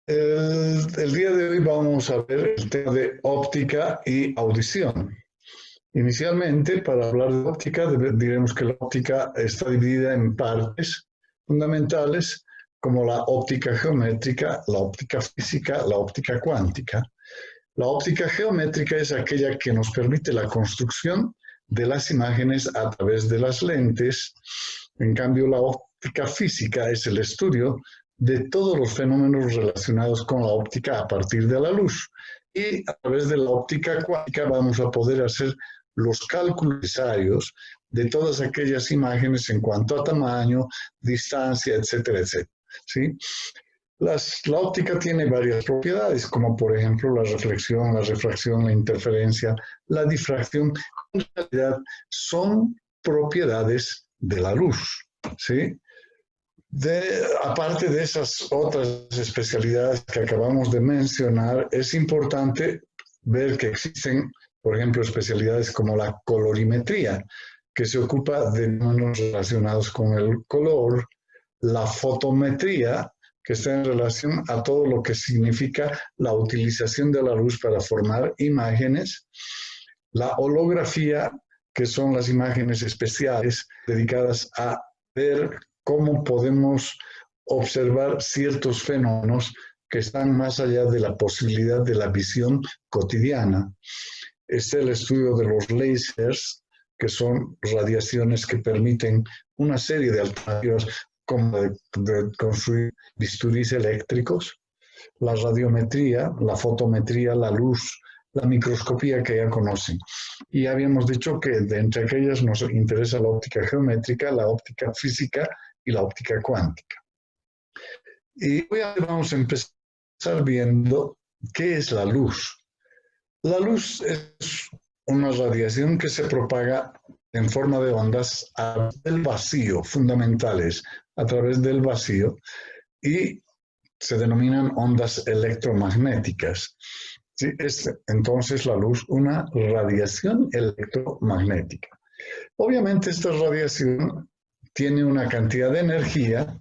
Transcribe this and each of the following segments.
El día de hoy vamos a ver el tema de óptica y audición. Inicialmente, para hablar de óptica, diremos que la óptica está dividida en partes fundamentales como la óptica geométrica, la óptica física, la óptica cuántica. La óptica geométrica es aquella que nos permite la construcción de las imágenes a través de las lentes. En cambio, la óptica física es el estudio de todos los fenómenos relacionados con la óptica a partir de la luz. Y a través de la óptica cuántica vamos a poder hacer los cálculos necesarios de todas aquellas imágenes en cuanto a tamaño, distancia, etcétera, etcétera. ¿Sí? La óptica tiene varias propiedades, como por ejemplo la reflexión, la refracción, la interferencia, la difracción. En realidad son propiedades de la luz, ¿sí? Aparte de esas otras especialidades que acabamos de mencionar, es importante ver que existen, por ejemplo, especialidades como la colorimetría, que se ocupa de fenómenos relacionados con el color, la fotometría, que está en relación a todo lo que significa la utilización de la luz para formar imágenes, la holografía, que son las imágenes especiales dedicadas a ver cómo podemos observar ciertos fenómenos que están más allá de la posibilidad de la visión cotidiana. Está el estudio de los láseres, que son radiaciones que permiten una serie de alternativas como de construir bisturís eléctricos, la radiometría, la fotometría, la luz, la microscopía que ya conocen. Y habíamos dicho que de entre aquellas nos interesa la óptica geométrica, la óptica física y la óptica cuántica. Y hoy vamos a empezar viendo qué es la luz. La luz es una radiación que se propaga en forma de ondas a través del vacío, fundamentales, a través del vacío, y se denominan ondas electromagnéticas. ¿Sí? Es entonces la luz una radiación electromagnética. Obviamente esta radiación tiene una cantidad de energía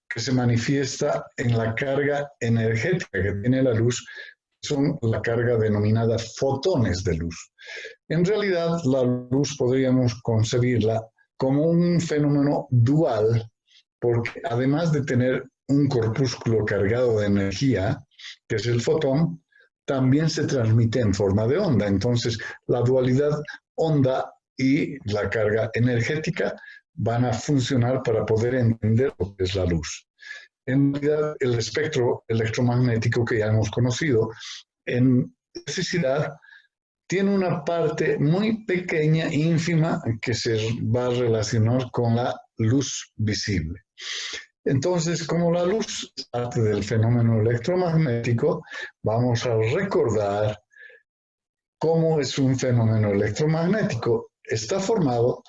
que se manifiesta en la carga energética que tiene la luz, son la carga denominada fotones de luz. En realidad, la luz podríamos concebirla como un fenómeno dual, porque además de tener un corpúsculo cargado de energía, que es el fotón, también se transmite en forma de onda. Entonces, la dualidad onda y la carga energética van a funcionar para poder entender lo que es la luz. En realidad, el espectro electromagnético que ya hemos conocido, en necesidad, tiene una parte muy pequeña, ínfima, que se va a relacionar con la luz visible. Entonces, como la luz es parte del fenómeno electromagnético, vamos a recordar cómo es un fenómeno electromagnético. Está formado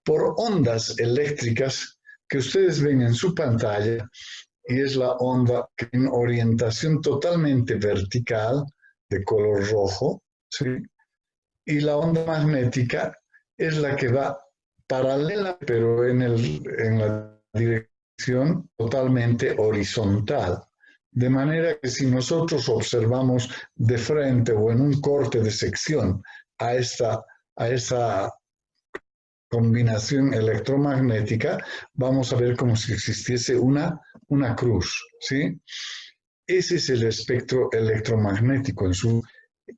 por ondas eléctricas que ustedes ven en su pantalla, y es la onda en orientación totalmente vertical de color rojo, ¿sí? Y la onda magnética es la que va paralela, pero en la dirección totalmente horizontal. De manera que si nosotros observamos de frente o en un corte de sección a esa combinación electromagnética, vamos a ver como si existiese una cruz, ¿sí? Ese es el espectro electromagnético en su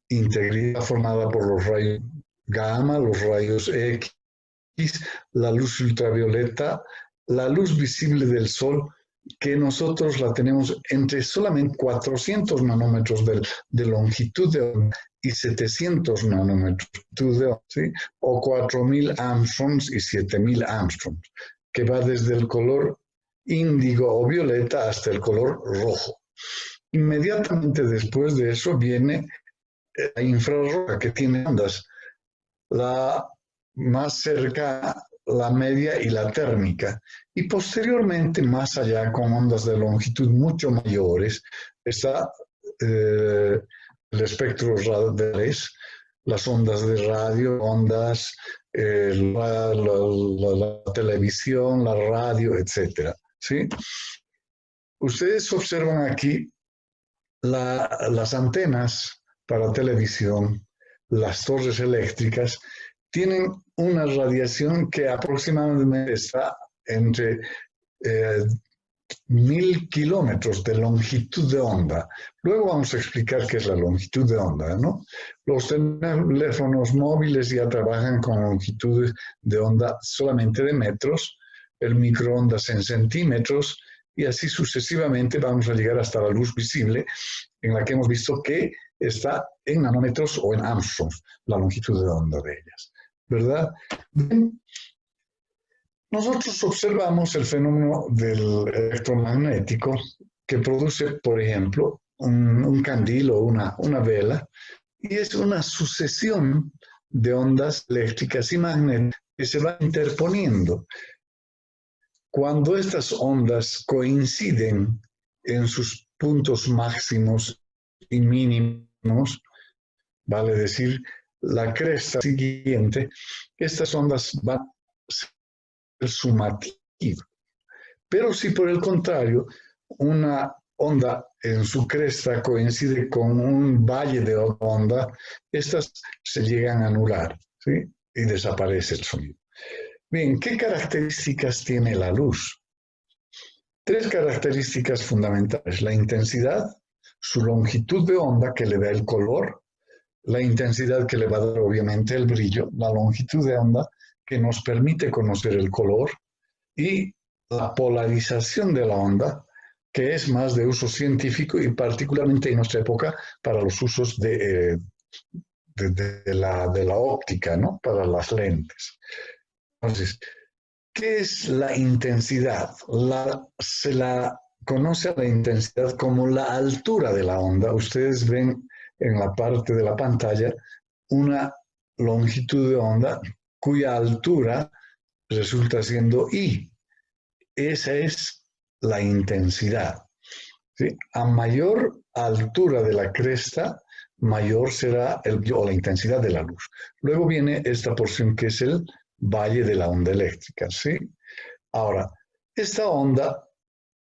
integridad, formada por los rayos gamma, los rayos X, la luz ultravioleta, la luz visible del sol, que nosotros la tenemos entre solamente 400 nanómetros de longitud de onda y 700 nanómetros de onda, ¿sí? O 4000 angstroms y 7000 angstroms, que va desde el color índigo o violeta hasta el color rojo. Inmediatamente después de eso viene la infrarroja, que tiene ondas, la más cercana, la media y la térmica. Y posteriormente, más allá, con ondas de longitud mucho mayores, está el espectro de las ondas de radio, ondas, la televisión, la radio, etc. ¿Sí? Ustedes observan aquí las antenas para televisión, las torres eléctricas, tienen una radiación que aproximadamente está entre 1000 kilómetros de longitud de onda. Luego vamos a explicar qué es la longitud de onda, ¿no? Los teléfonos móviles ya trabajan con longitudes de onda solamente de metros, el microondas en centímetros, y así sucesivamente vamos a llegar hasta la luz visible, en la que hemos visto que está en nanómetros o en angstroms, la longitud de onda de ellas, ¿verdad? Bien. Nosotros observamos el fenómeno del electromagnético que produce, por ejemplo, un candil o una vela, y es una sucesión de ondas eléctricas y magnéticas que se van interponiendo. Cuando estas ondas coinciden en sus puntos máximos y mínimos, vale decir, la cresta siguiente, estas ondas van a ser sumativas. Pero si por el contrario, una onda en su cresta coincide con un valle de onda, estas se llegan a anular, ¿sí? Y desaparece el sonido. Bien, ¿qué características tiene la luz? 3 características fundamentales: la intensidad, su longitud de onda que le da el color, la intensidad que le va a dar obviamente el brillo, la longitud de onda que nos permite conocer el color, y la polarización de la onda, que es más de uso científico y particularmente en nuestra época para los usos de la óptica, ¿no? Para las lentes. Entonces, ¿qué es la intensidad? Se la conoce a la intensidad como la altura de la onda. Ustedes ven en la parte de la pantalla una longitud de onda cuya altura resulta siendo I. Esa es la intensidad, ¿sí? A mayor altura de la cresta, mayor será la intensidad de la luz. Luego viene esta porción que es el valle de la onda eléctrica, ¿sí? Ahora, esta onda,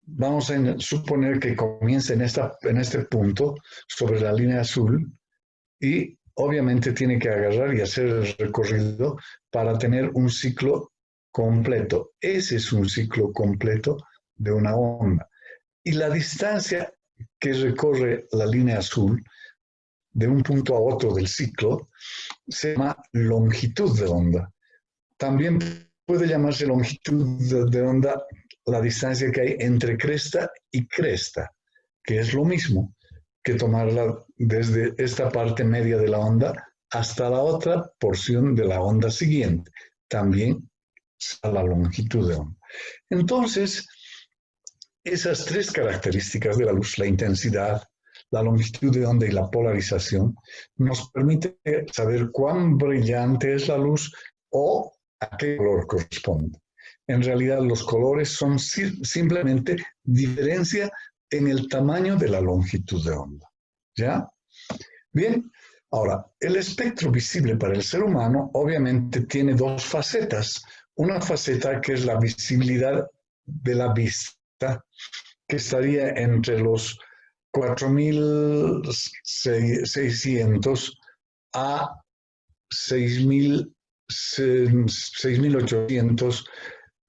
vamos a suponer que comienza en este punto, sobre la línea azul, y obviamente tiene que agarrar y hacer el recorrido para tener un ciclo completo. Ese es un ciclo completo de una onda. Y la distancia que recorre la línea azul de un punto a otro del ciclo se llama longitud de onda. También puede llamarse longitud de onda la distancia que hay entre cresta y cresta, que es lo mismo que tomarla desde esta parte media de la onda hasta la otra porción de la onda siguiente. También a la longitud de onda. Entonces, esas 3 características de la luz, la intensidad, la longitud de onda y la polarización, nos permite saber cuán brillante es la luz o a qué color corresponde. En realidad, los colores son simplemente diferencia en el tamaño de la longitud de onda. ¿Ya? Bien, ahora, el espectro visible para el ser humano obviamente tiene 2 facetas. Una faceta que es la visibilidad de la vista, que estaría entre los 4600 a 6800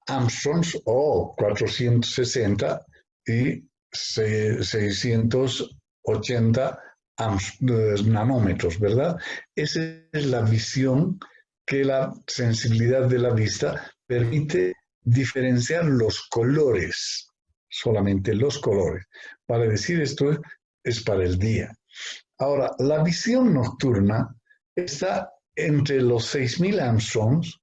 angstroms o 460 y 680 nanómetros, ¿verdad? Esa es la visión que la sensibilidad de la vista permite diferenciar los colores, solamente los colores. Para decir esto es para el día. Ahora, la visión nocturna está entre los 6000 angstroms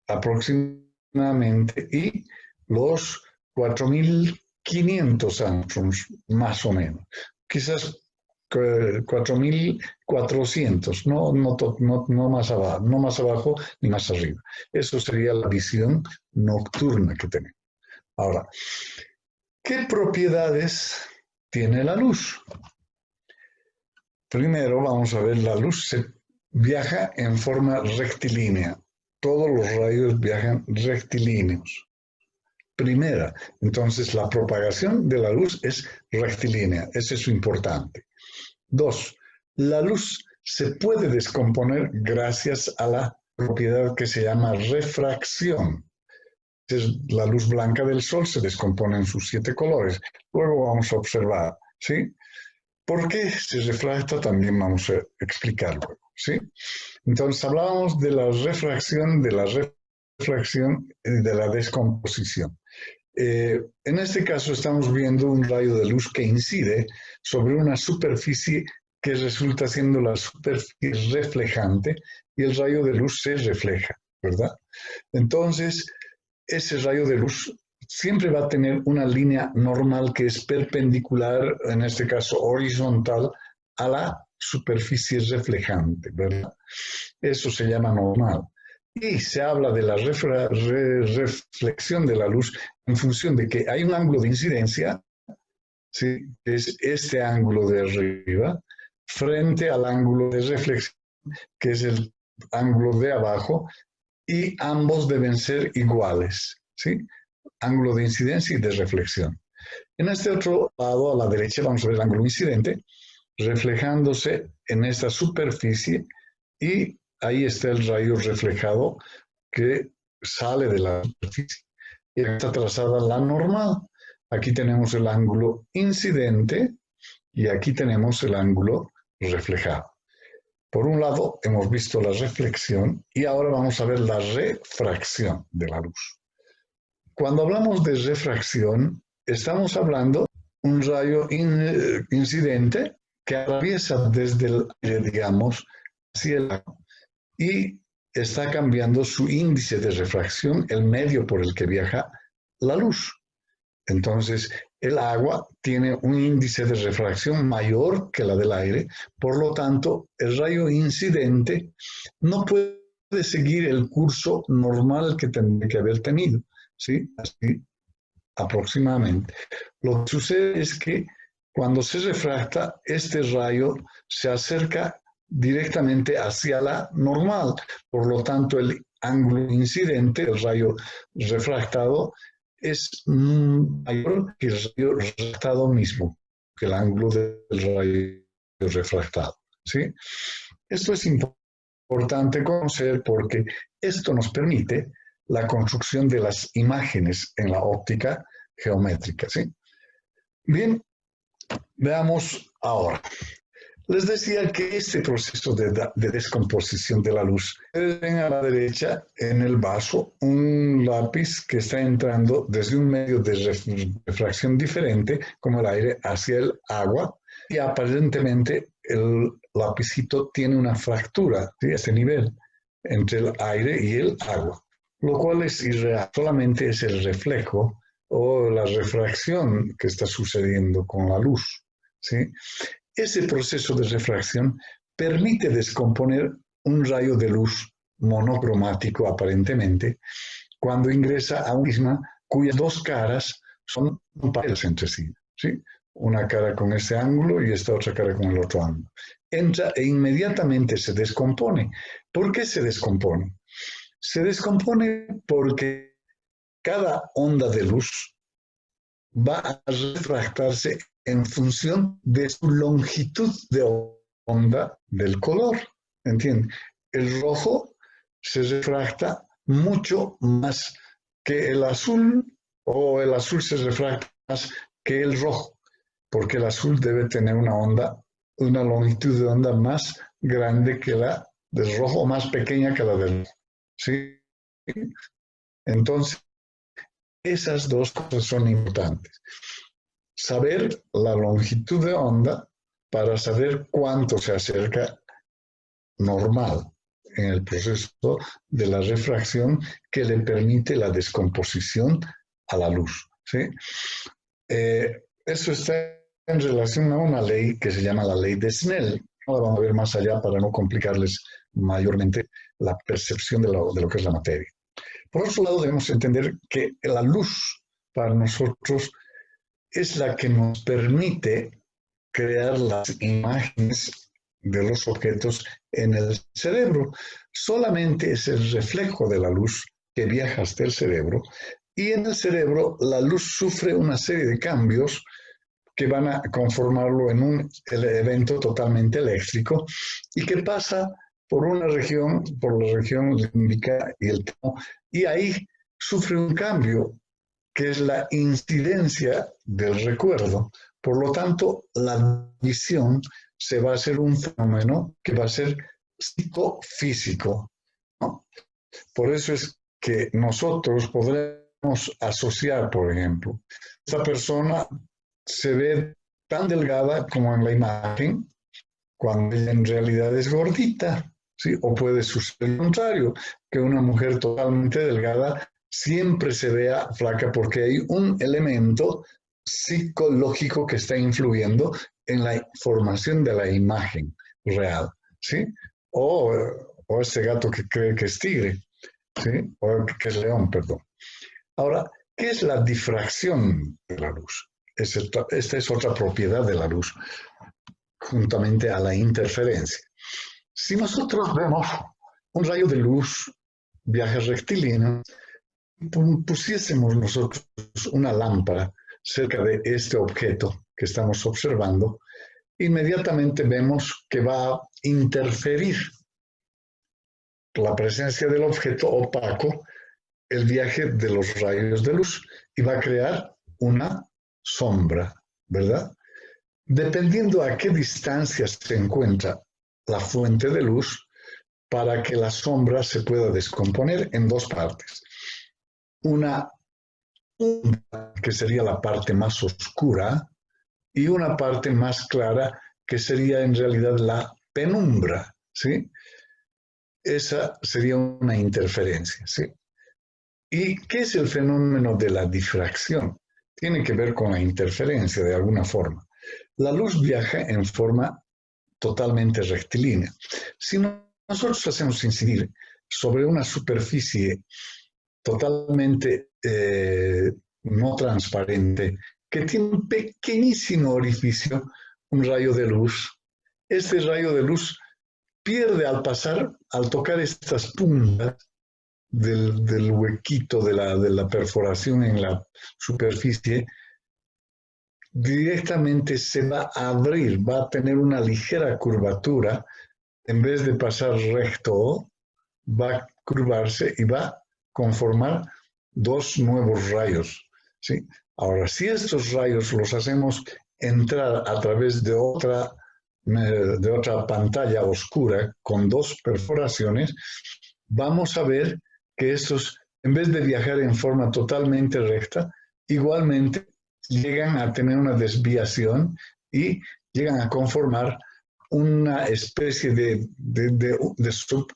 aproximadamente y los 4500 angstroms más o menos. Quizás 4400, no más abajo, no más abajo ni más arriba. Eso sería la visión nocturna que tenemos. Ahora, ¿qué propiedades tiene la luz? Primero vamos a ver, la luz viaja en forma rectilínea. Todos los rayos viajan rectilíneos. primera. Entonces, la propagación de la luz es rectilínea. Eso es importante. 2. La luz se puede descomponer gracias a la propiedad que se llama refracción. La luz blanca del sol se descompone en sus 7 colores. Luego vamos a observar, ¿sí? ¿Por qué se refracta? También vamos a explicarlo, ¿sí? Entonces hablábamos de la refracción, y de la descomposición. En este caso estamos viendo un rayo de luz que incide sobre una superficie que resulta siendo la superficie reflejante y el rayo de luz se refleja, ¿verdad? Entonces, ese rayo de luz siempre va a tener una línea normal que es perpendicular, en este caso horizontal, a la superficie reflejante, ¿verdad? Eso se llama normal. Y se habla de la reflexión de la luz en función de que hay un ángulo de incidencia, ¿sí? Que es este ángulo de arriba, frente al ángulo de reflexión, que es el ángulo de abajo, y ambos deben ser iguales, ¿sí? Ángulo de incidencia y de reflexión. En este otro lado, a la derecha, vamos a ver el ángulo incidente, reflejándose en esta superficie, y ahí está el rayo reflejado que sale de la superficie. Y está trazada la normal. Aquí tenemos el ángulo incidente y aquí tenemos el ángulo reflejado. Por un lado, hemos visto la reflexión y ahora vamos a ver la refracción de la luz. Cuando hablamos de refracción, estamos hablando de un rayo incidente que atraviesa desde el aire, digamos, hacia el agua y está cambiando su índice de refracción, el medio por el que viaja la luz. Entonces, el agua tiene un índice de refracción mayor que la del aire, por lo tanto, el rayo incidente no puede seguir el curso normal que tendría que haber tenido, ¿sí? Así aproximadamente. Lo que sucede es que cuando se refracta, este rayo se acerca directamente hacia la normal, por lo tanto, el ángulo incidente, el rayo refractado, es mayor que el rayo refractado mismo, que el ángulo del rayo refractado, ¿sí? Esto es importante conocer porque esto nos permite la construcción de las imágenes en la óptica geométrica, ¿sí? Bien, veamos ahora. Les decía que este proceso de descomposición de la luz, ven a la derecha en el vaso un lápiz que está entrando desde un medio de refracción diferente, como el aire, hacia el agua, y aparentemente el lapicito tiene una fractura, ¿sí? A este nivel, entre el aire y el agua, lo cual es irreal, solamente es el reflejo o la refracción que está sucediendo con la luz, ¿sí? Ese proceso de refracción permite descomponer un rayo de luz monocromático aparentemente cuando ingresa a un prisma cuyas dos caras son paralelas entre sí, ¿sí? Una cara con este ángulo y esta otra cara con el otro ángulo. Entra e inmediatamente se descompone. ¿Por qué se descompone? Se descompone porque cada onda de luz va a refractarse en función de su longitud de onda del color, ¿entienden? El rojo se refracta mucho más que el azul, o el azul se refracta más que el rojo, porque el azul debe tener una longitud de onda más grande que la del rojo, o más pequeña que la del rojo, ¿sí? Entonces, esas dos cosas son importantes. Saber la longitud de onda para saber cuánto se acerca normal en el proceso de la refracción que le permite la descomposición a la luz, ¿sí? Eso está en relación a una ley que se llama la ley de Snell. Ahora vamos a ver más allá para no complicarles mayormente la percepción de lo que es la materia. Por otro lado, debemos entender que la luz para nosotros es la que nos permite crear las imágenes de los objetos en el cerebro. Solamente es el reflejo de la luz que viaja hasta el cerebro Y en el cerebro la luz sufre una serie de cambios que van a conformarlo en un evento totalmente eléctrico y que pasa por una región, por la región límbica y el tamo, y ahí sufre un cambio que es la incidencia del recuerdo. Por lo tanto, la visión se va a hacer un fenómeno que va a ser psicofísico, ¿no? Por eso es que nosotros podremos asociar, por ejemplo, esta persona se ve tan delgada como en la imagen, cuando ella en realidad es gordita, ¿sí? O puede suceder lo contrario, que una mujer totalmente delgada siempre se vea flaca porque hay un elemento psicológico que está influyendo en la formación de la imagen real, ¿sí? O ese gato que cree que es tigre, ¿sí? O que es león, perdón. Ahora, ¿qué es la difracción de la luz? Esta es otra propiedad de la luz, juntamente a la interferencia. Si nosotros vemos un rayo de luz, viaje rectilíneo, pusiésemos nosotros una lámpara cerca de este objeto que estamos observando, inmediatamente vemos que va a interferir la presencia del objeto opaco el viaje de los rayos de luz y va a crear una sombra, ¿verdad? Dependiendo a qué distancia se encuentra la fuente de luz, para que la sombra se pueda descomponer en dos partes. Una que sería la parte más oscura y una parte más clara que sería en realidad la penumbra, ¿sí? Esa sería una interferencia, ¿sí? ¿Y qué es el fenómeno de la difracción? Tiene que ver con la interferencia de alguna forma. La luz viaja en forma totalmente rectilínea. Si nosotros hacemos incidir sobre una superficie totalmente no transparente, que tiene un pequeñísimo orificio, un rayo de luz, este rayo de luz pierde al pasar, al tocar estas puntas del huequito de la perforación en la superficie, directamente se va a abrir, va a tener una ligera curvatura, en vez de pasar recto, va a curvarse y va a conformar dos nuevos rayos, ¿sí? Ahora, si estos rayos los hacemos entrar a través de otra pantalla oscura con dos perforaciones, vamos a ver que estos, en vez de viajar en forma totalmente recta, igualmente llegan a tener una desviación y llegan a conformar una especie de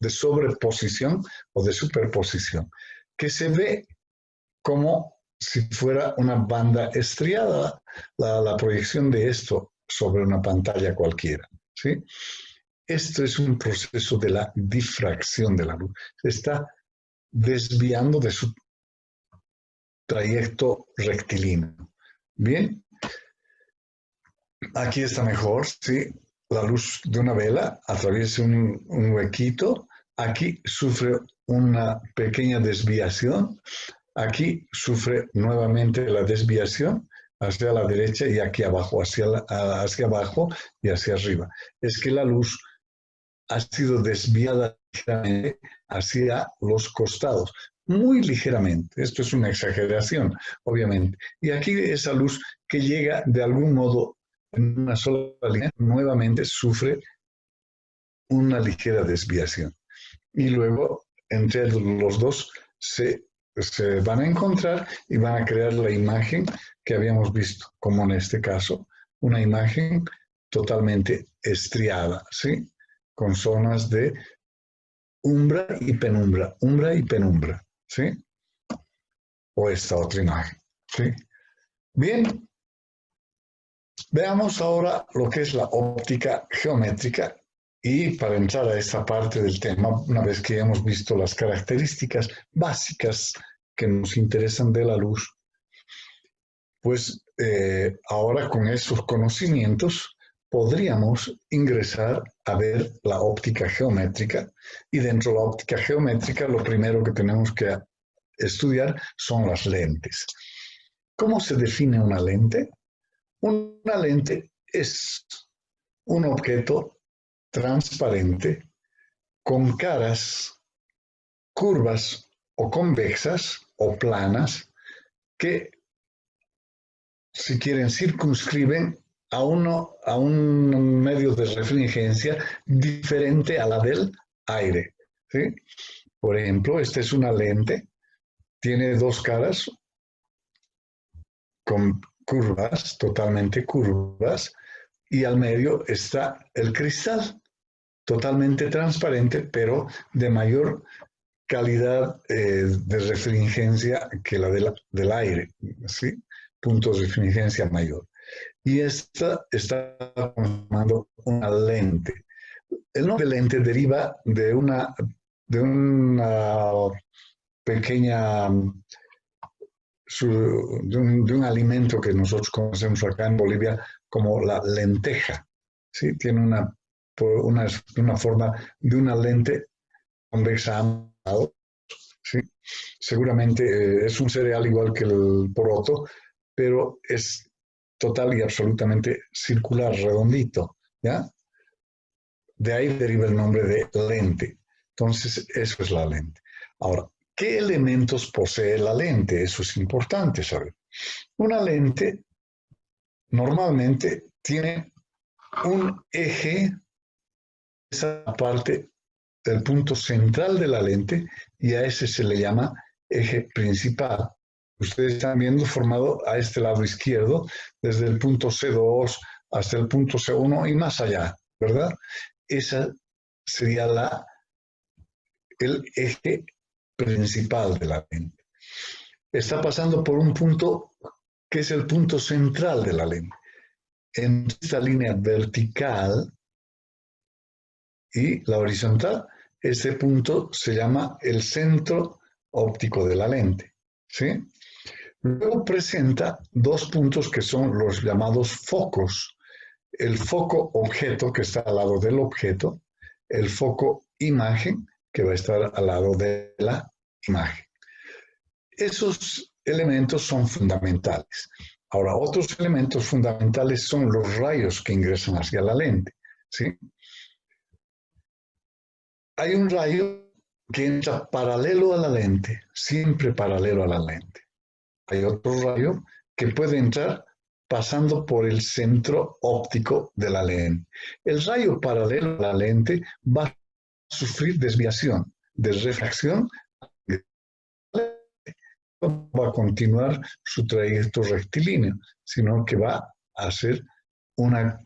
sobreposición o de superposición, que se ve como si fuera una banda estriada, la proyección de esto sobre una pantalla cualquiera, ¿sí? Esto es un proceso de la difracción de la luz. Se está desviando de su trayecto rectilíneo. Bien, aquí está mejor, ¿sí? La luz de una vela atraviesa un huequito, aquí sufre una pequeña desviación, aquí sufre nuevamente la desviación hacia la derecha y aquí abajo, hacia abajo y hacia arriba. Es que la luz ha sido desviada ligeramente hacia los costados, muy ligeramente. Esto es una exageración, obviamente. Y aquí esa luz que llega de algún modo en una sola línea, nuevamente sufre una ligera desviación. Y luego, entre los dos, se van a encontrar y van a crear la imagen que habíamos visto, como en este caso, una imagen totalmente estriada, ¿sí? Con zonas de umbra y penumbra, ¿sí? O esta otra imagen, ¿sí? Bien, veamos ahora lo que es la óptica geométrica y para entrar a esta parte del tema, una vez que hemos visto las características básicas que nos interesan de la luz, pues ahora con esos conocimientos podríamos ingresar a ver la óptica geométrica y dentro de la óptica geométrica lo primero que tenemos que estudiar son las lentes. ¿Cómo se define una lente? Una lente es un objeto transparente con caras curvas o convexas o planas que, si quieren, circunscriben a un medio de refringencia diferente a la del aire, ¿sí? Por ejemplo, esta es una lente, tiene dos caras con curvas, totalmente curvas, y al medio está el cristal, totalmente transparente, pero de mayor calidad de refringencia que la del aire, ¿sí? Puntos de refringencia mayor. Y esta está formando una lente. El nombre lente deriva de una pequeña, de un alimento que nosotros conocemos acá en Bolivia como la lenteja, ¿sí? Tiene una forma de una lente convexa, ¿sí? Seguramente es un cereal igual que el poroto, pero es total y absolutamente circular, redondito, ¿ya? De ahí deriva el nombre de lente. Entonces, eso es la lente. Ahora, ¿qué elementos posee la lente? Eso es importante saber. Una lente normalmente tiene un eje, esa parte del punto central de la lente, y a ese se le llama eje principal. Ustedes están viendo formado a este lado izquierdo, desde el punto C2 hasta el punto C1 y más allá, ¿verdad? Esa sería el eje principal de la lente. Está pasando por un punto que es el punto central de la lente. En esta línea vertical y la horizontal, este punto se llama el centro óptico de la lente, ¿sí? Luego presenta dos puntos que son los llamados focos. El foco objeto, que está al lado del objeto, el foco imagen, que va a estar al lado de la imagen. Esos elementos son fundamentales. Ahora, otros elementos fundamentales son los rayos que ingresan hacia la lente, ¿sí? Hay un rayo que entra paralelo a la lente, siempre paralelo a la lente. Hay otro rayo que puede entrar pasando por el centro óptico de la lente. El rayo paralelo a la lente va a sufrir desviación, de refracción, no va a continuar su trayecto rectilíneo, sino que va a hacer una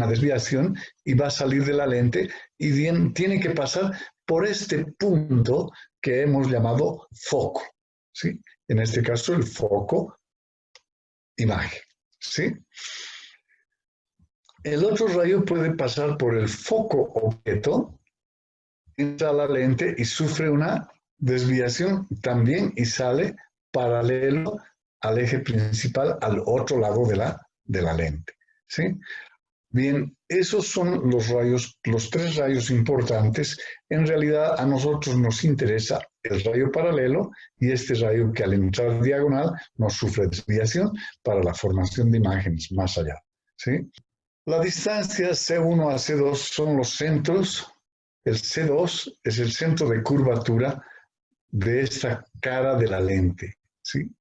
desviación y va a salir de la lente y bien, tiene que pasar por este punto que hemos llamado foco, ¿sí? En este caso el foco imagen, ¿sí? El otro rayo puede pasar por el foco objeto, entra a la lente y sufre una desviación también y sale paralelo al eje principal al otro lado de la lente, ¿sí? Bien, esos son los rayos, los tres rayos importantes. En realidad a nosotros nos interesa el rayo paralelo y este rayo que al entrar diagonal nos sufre desviación para la formación de imágenes más allá, ¿sí? La distancia C1 a C2 son los centros. El C2 es el centro de curvatura de esta cara de la lente, ¿sí?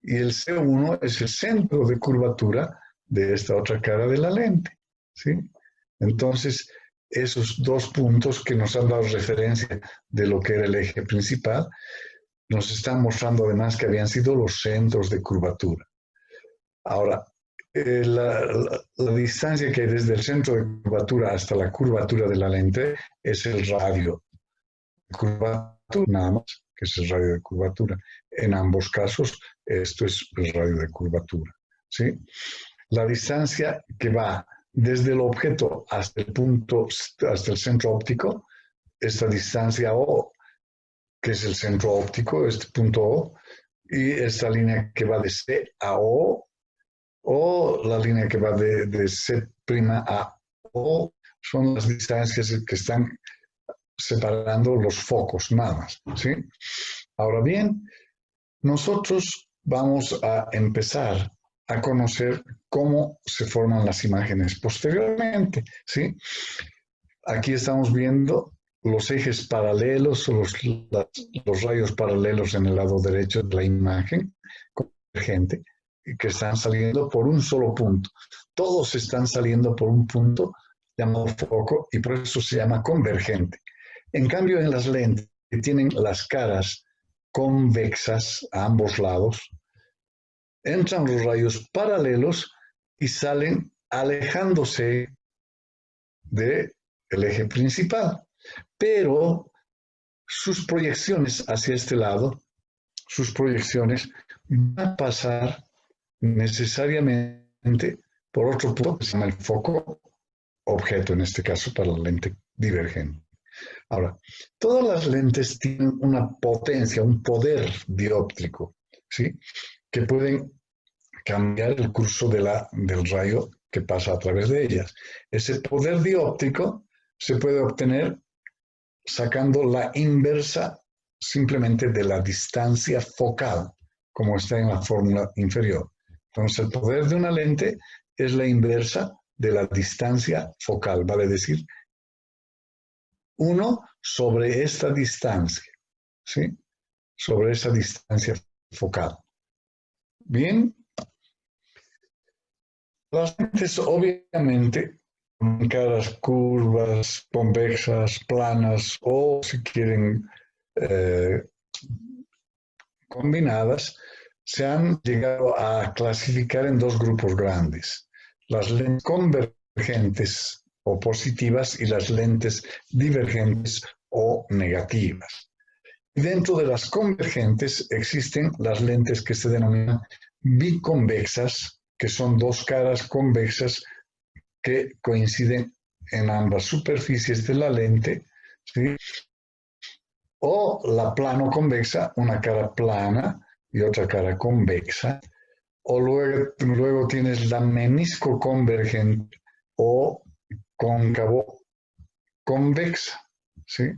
Y el C1 es el centro de curvatura de esta otra cara de la lente, ¿sí? Entonces, esos dos puntos que nos han dado referencia de lo que era el eje principal, nos están mostrando además que habían sido los centros de curvatura. Ahora, la distancia que hay desde el centro de curvatura hasta la curvatura de la lente es el radio de curvatura, nada más, que es el radio de curvatura. En ambos casos, esto es el radio de curvatura, ¿sí? La distancia que va desde el objeto hasta el punto, hasta el centro óptico, esta distancia O, que es el centro óptico, este punto O, y esta línea que va de C a O la línea que va de C' a O, son las distancias que están separando los focos, nada más, ¿sí? Ahora bien, nosotros vamos a empezar a conocer cómo se forman las imágenes posteriormente, ¿sí? Aquí estamos viendo los ejes paralelos, los rayos paralelos en el lado derecho de la imagen, convergente, que están saliendo por un solo punto. Todos están saliendo por un punto llamado foco y por eso se llama convergente. En cambio, en las lentes que tienen las caras convexas a ambos lados, entran los rayos paralelos y salen alejándose del eje principal. Pero sus proyecciones hacia este lado, sus proyecciones van a pasar necesariamente por otro punto que se llama el foco objeto, en este caso para la lente divergente. Ahora, todas las lentes tienen una potencia, un poder dióptrico, ¿sí? Que pueden cambiar el curso del rayo que pasa a través de ellas. Ese poder dióptrico se puede obtener sacando la inversa simplemente de la distancia focal, como está en la fórmula inferior. Entonces, el poder de una lente es la inversa de la distancia focal, vale decir, 1 sobre esta distancia, ¿sí? Sobre esa distancia focal. Bien, las lentes obviamente con caras curvas, convexas, planas o si quieren combinadas, se han llegado a clasificar en dos grupos grandes. Las lentes convergentes o positivas y las lentes divergentes o negativas. Dentro de las convergentes existen las lentes que se denominan biconvexas, que son dos caras convexas que coinciden en ambas superficies de la lente, ¿sí? O la plano convexa, una cara plana y otra cara convexa, o luego tienes la menisco convergente o cóncavo convexa, ¿sí?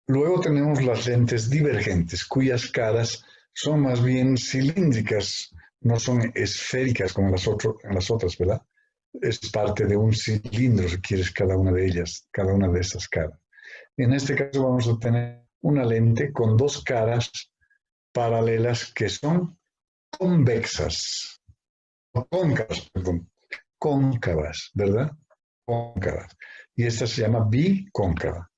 Luego tenemos las lentes divergentes, cuyas caras son más bien cilíndricas, no son esféricas como en las otras, ¿verdad? Es parte de un cilindro, si quieres, cada una de ellas, cada una de esas caras. En este caso vamos a tener una lente con dos caras paralelas que son convexas, cóncavas, perdón, cóncavas, ¿verdad? Cóncavas. Y esta se llama bicóncava.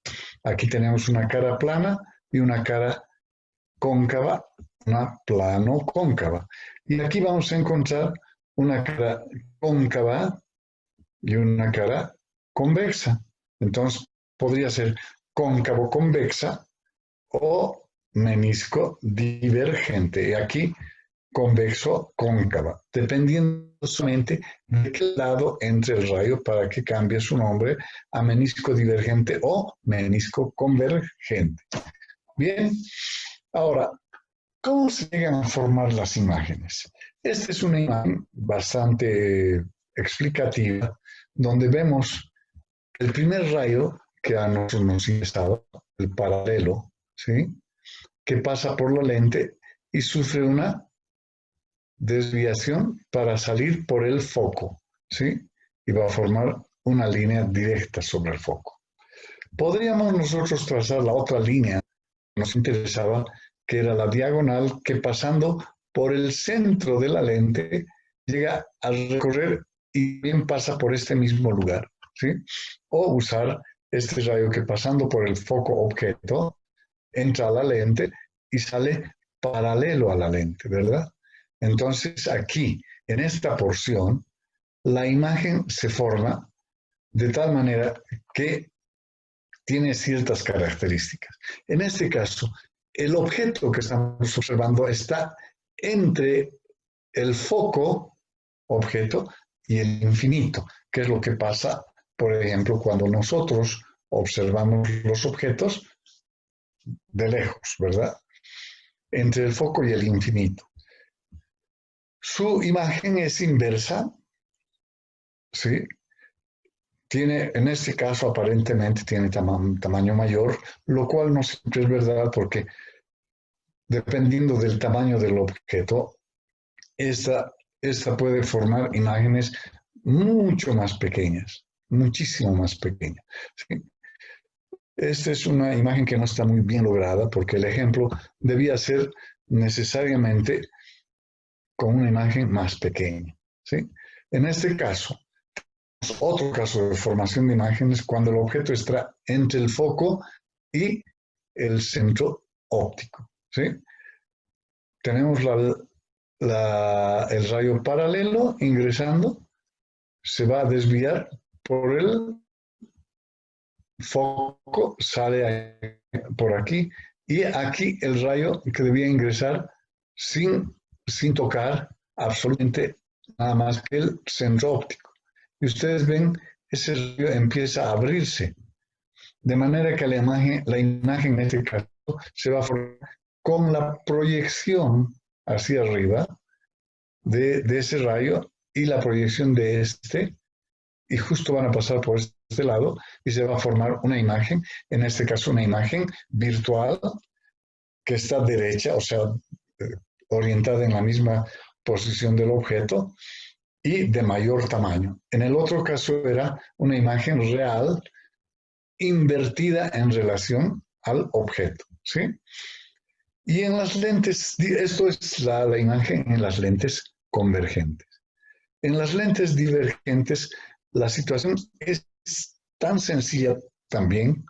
Aquí tenemos una cara plana y una cara cóncava, una plano cóncava. Y aquí vamos a encontrar una cara cóncava y una cara convexa. Entonces podría ser cóncavo convexa o menisco divergente. Y aquí convexo cóncava, dependiendo solamente de qué lado entre el rayo para que cambie su nombre a menisco divergente o menisco convergente. Bien, ahora, ¿cómo se llegan a formar las imágenes? Esta es una imagen bastante explicativa, donde vemos el primer rayo que a nosotros nos ha interesado, el paralelo, ¿sí? Que pasa por la lente y sufre una desviación para salir por el foco, ¿sí? Y va a formar una línea directa sobre el foco. Podríamos nosotros trazar la otra línea que nos interesaba, que era la diagonal, que pasando por el centro de la lente llega a recorrer y bien pasa por este mismo lugar, ¿sí? O usar este rayo que pasando por el foco objeto entra a la lente y sale paralelo a la lente, ¿verdad? Entonces aquí, en esta porción, la imagen se forma de tal manera que tiene ciertas características. En este caso, el objeto que estamos observando está entre el foco, objeto, y el infinito, que es lo que pasa, por ejemplo, cuando nosotros observamos los objetos de lejos, ¿verdad? Entre el foco y el infinito. Su imagen es inversa, ¿sí? en este caso aparentemente tiene tamaño mayor, lo cual no siempre es verdad porque dependiendo del tamaño del objeto, esta puede formar imágenes mucho más pequeñas, muchísimo más pequeñas. ¿Sí? Esta es una imagen que no está muy bien lograda porque el ejemplo debía ser necesariamente con una imagen más pequeña. ¿Sí? En este caso, otro caso de formación de imágenes cuando el objeto está entre el foco y el centro óptico. ¿Sí? Tenemos el rayo paralelo ingresando, se va a desviar por el foco, sale por aquí, y aquí el rayo que debía ingresar sin tocar absolutamente nada más que el centro óptico. Y ustedes ven, ese rayo empieza a abrirse, de manera que la imagen en este caso se va a formar con la proyección hacia arriba de ese rayo y la proyección de este, y justo van a pasar por este lado y se va a formar una imagen, en este caso una imagen virtual que está derecha, o sea, orientada en la misma posición del objeto y de mayor tamaño. En el otro caso era una imagen real invertida en relación al objeto, ¿sí? Y en las lentes, esto es la imagen en las lentes convergentes. En las lentes divergentes, la situación es tan sencilla también,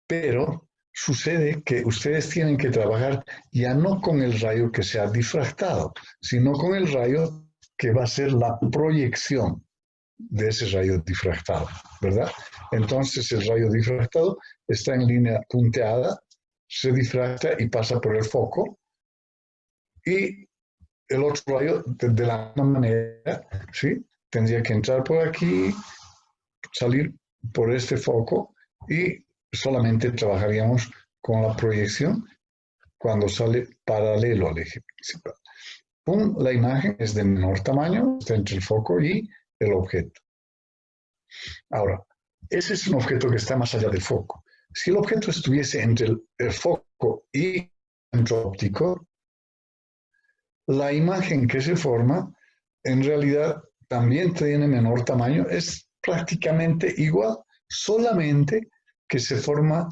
pero sucede que ustedes tienen que trabajar ya no con el rayo que se ha difractado, sino con el rayo que va a ser la proyección de ese rayo difractado, ¿verdad? Entonces el rayo difractado está en línea punteada, se difracta y pasa por el foco, y el otro rayo de la misma manera, ¿sí? Tendría que entrar por aquí, salir por este foco y solamente trabajaríamos con la proyección cuando sale paralelo al eje principal. ¡Pum! La imagen es de menor tamaño, está entre el foco y el objeto. Ahora, ese es un objeto que está más allá del foco. Si el objeto estuviese entre el foco y el centro óptico, la imagen que se forma en realidad también tiene menor tamaño, es prácticamente igual, solamente que se forma,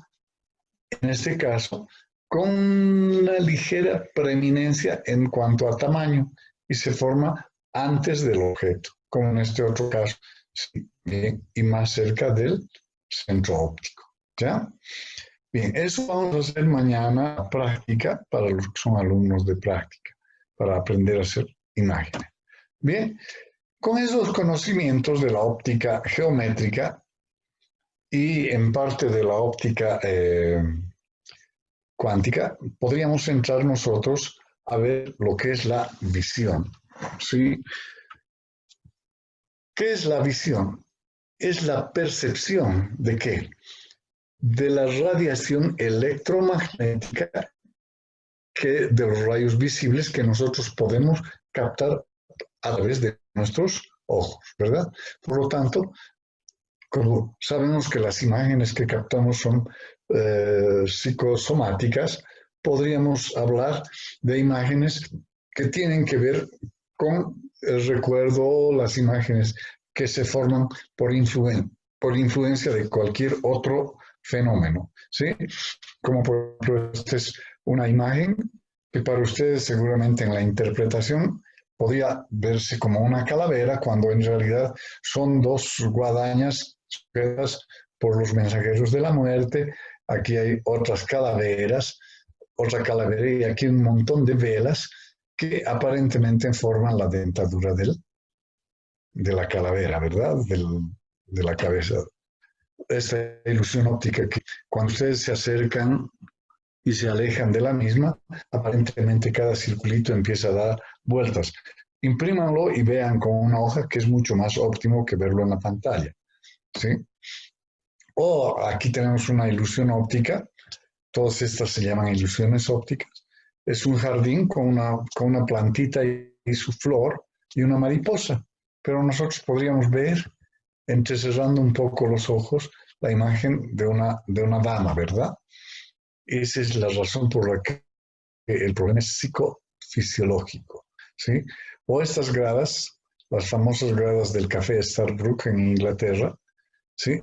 en este caso, con una ligera preeminencia en cuanto a tamaño y se forma antes del objeto, como en este otro caso, sí, bien, y más cerca del centro óptico. ¿Ya? Bien, eso vamos a hacer mañana práctica para los que son alumnos de práctica, para aprender a hacer imágenes. Bien, con esos conocimientos de la óptica geométrica y en parte de la óptica cuántica, podríamos entrar nosotros a ver lo que es la visión. ¿Sí? ¿Qué es la visión? Es la percepción de qué? De la radiación electromagnética de los rayos visibles que nosotros podemos captar a través de nuestros ojos, ¿verdad? Por lo tanto, como sabemos que las imágenes que captamos son psicosomáticas, podríamos hablar de imágenes que tienen que ver con el recuerdo, las imágenes que se forman por influencia de cualquier otro fenómeno, ¿sí? Como por ejemplo, esta es una imagen que para ustedes seguramente en la interpretación podría verse como una calavera cuando en realidad son dos guadañas sujetas por los mensajeros de la muerte. Aquí hay otras calaveras, otra calavera y aquí un montón de velas que aparentemente forman la dentadura de la calavera, ¿verdad? De la cabeza. Esta ilusión óptica que cuando ustedes se acercan y se alejan de la misma, aparentemente cada circulito empieza a dar vueltas. Imprímanlo y vean con una hoja que es mucho más óptimo que verlo en la pantalla, ¿sí? O aquí tenemos una ilusión óptica, todas estas se llaman ilusiones ópticas. Es un jardín con una plantita y su flor y una mariposa, pero nosotros podríamos ver entrecerrando un poco los ojos, la imagen de una dama, ¿verdad? Esa es la razón por la que el problema es psicofisiológico, ¿sí? O estas gradas, las famosas gradas del café Starbucks en Inglaterra, ¿sí?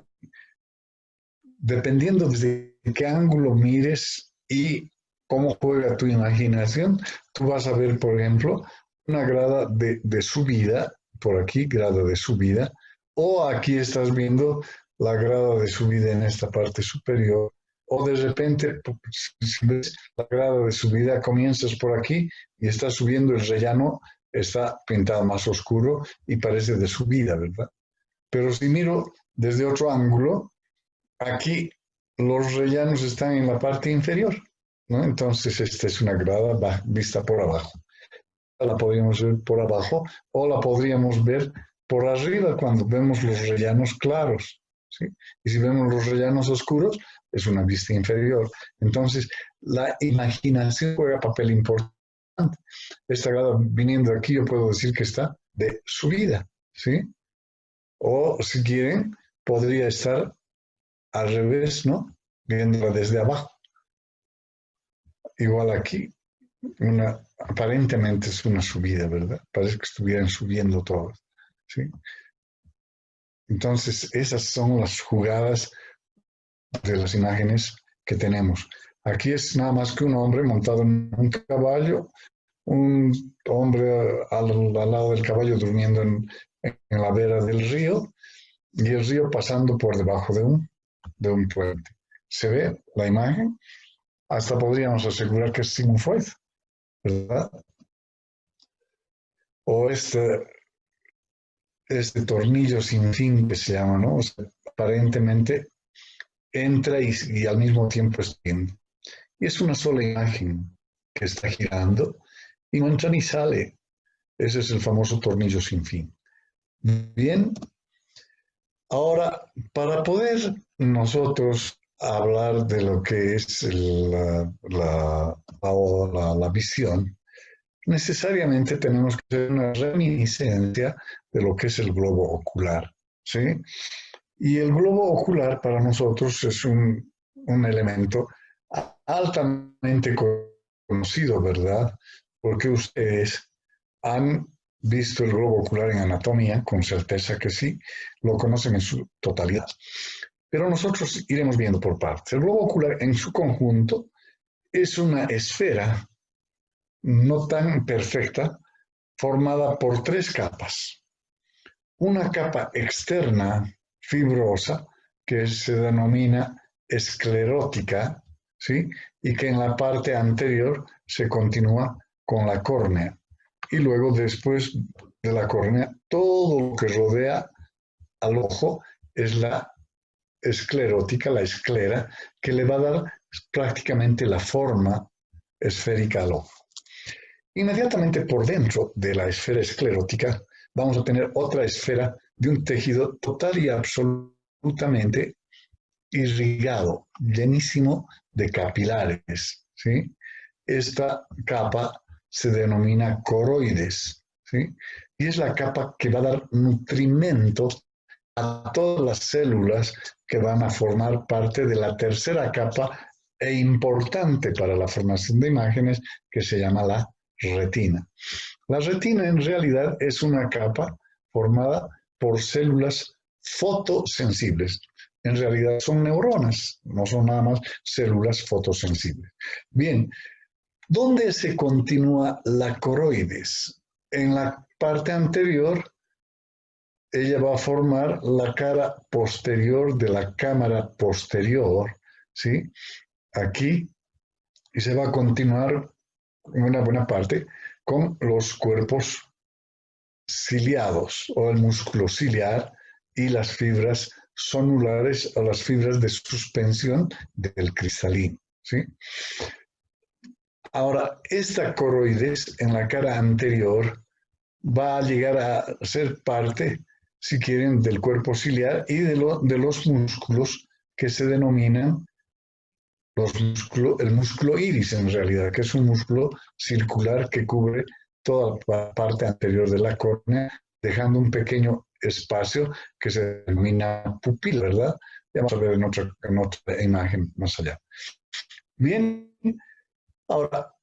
Dependiendo desde qué ángulo mires y cómo juega tu imaginación, tú vas a ver, por ejemplo, una grada de subida, por aquí, grada de subida, o aquí estás viendo la grada de subida en esta parte superior, o de repente, si ves la grada de subida, comienzas por aquí y estás subiendo el rellano, está pintado más oscuro y parece de subida, ¿verdad? Pero si miro desde otro ángulo, aquí los rellanos están en la parte inferior, ¿no? Entonces, esta es una grada vista por abajo. La podríamos ver por abajo o la podríamos ver por arriba cuando vemos los rellanos claros, ¿sí? Y si vemos los rellanos oscuros, es una vista inferior. Entonces, la imaginación juega papel importante. Esta grada viniendo aquí, yo puedo decir que está de subida, ¿sí? O si quieren, podría estar al revés, ¿no? Viéndola desde abajo. Igual aquí, aparentemente es una subida, ¿verdad? Parece que estuvieran subiendo todos, ¿sí? Entonces, esas son las jugadas de las imágenes que tenemos. Aquí es nada más que un hombre montado en un caballo, un hombre al lado del caballo durmiendo en la vera del río y el río pasando por debajo de un puente. ¿Se ve la imagen? Hasta podríamos asegurar que es sin un fuego, ¿verdad? O este tornillo sin fin que se llama, ¿no? O sea, aparentemente entra y al mismo tiempo extiende. Y es una sola imagen que está girando y no entra ni sale. Ese es el famoso tornillo sin fin. Bien, ahora, para poder nosotros hablar de lo que es la visión, necesariamente tenemos que hacer una reminiscencia de lo que es el globo ocular, ¿sí? Y el globo ocular para nosotros es un elemento altamente conocido, ¿verdad? Porque ustedes han visto el globo ocular en anatomía, con certeza que sí, lo conocen en su totalidad. Pero nosotros iremos viendo por partes. El globo ocular en su conjunto es una esfera no tan perfecta, formada por tres capas. Una capa externa fibrosa que se denomina esclerótica, ¿sí? Y que en la parte anterior se continúa con la córnea. Y luego, después de la córnea, todo lo que rodea al ojo es la esclerótica, la esclera, que le va a dar prácticamente la forma esférica al ojo. Inmediatamente por dentro de la esfera esclerótica vamos a tener otra esfera de un tejido total y absolutamente irrigado, llenísimo de capilares, ¿sí? Esta capa se denomina coroides, ¿sí? Y es la capa que va a dar nutrimento a todas las células que van a formar parte de la tercera capa e importante para la formación de imágenes que se llama la retina. La retina en realidad es una capa formada por células fotosensibles. En realidad son neuronas, no son nada más células fotosensibles. Bien, ¿dónde se continúa la coroides? En la parte anterior, ella va a formar la cara posterior de la cámara posterior, ¿sí? Aquí, y se va a continuar en una buena parte con los cuerpos ciliados o el músculo ciliar y las fibras sonulares o las fibras de suspensión del cristalino, ¿sí? Ahora, esta coroides en la cara anterior va a llegar a ser parte, si quieren, del cuerpo ciliar y de los músculos que se denominan el músculo iris en realidad, que es un músculo circular que cubre toda la parte anterior de la córnea, dejando un pequeño espacio que se denomina pupila, ¿verdad? Vamos a ver en otra imagen más allá. Bien, ahora,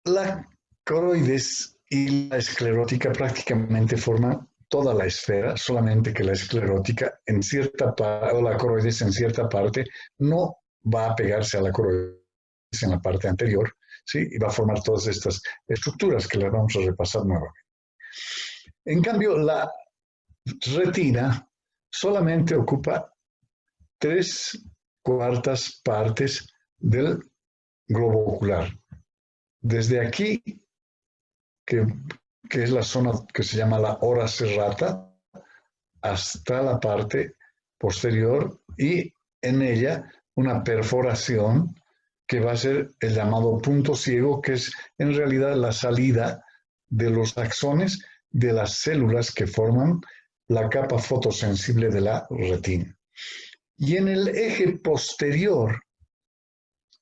la coroides y la esclerótica prácticamente forman toda la esfera, solamente que la esclerótica en cierta parte, o la coroides en cierta parte, no va a pegarse a la coroides en la parte anterior, ¿sí? Y va a formar todas estas estructuras que las vamos a repasar nuevamente. En cambio, la retina solamente ocupa 3/4 partes del globo ocular. Desde aquí, que es la zona que se llama la ora serrata, hasta la parte posterior y en ella una perforación que va a ser el llamado punto ciego, que es en realidad la salida de los axones de las células que forman la capa fotosensible de la retina. Y en el eje posterior,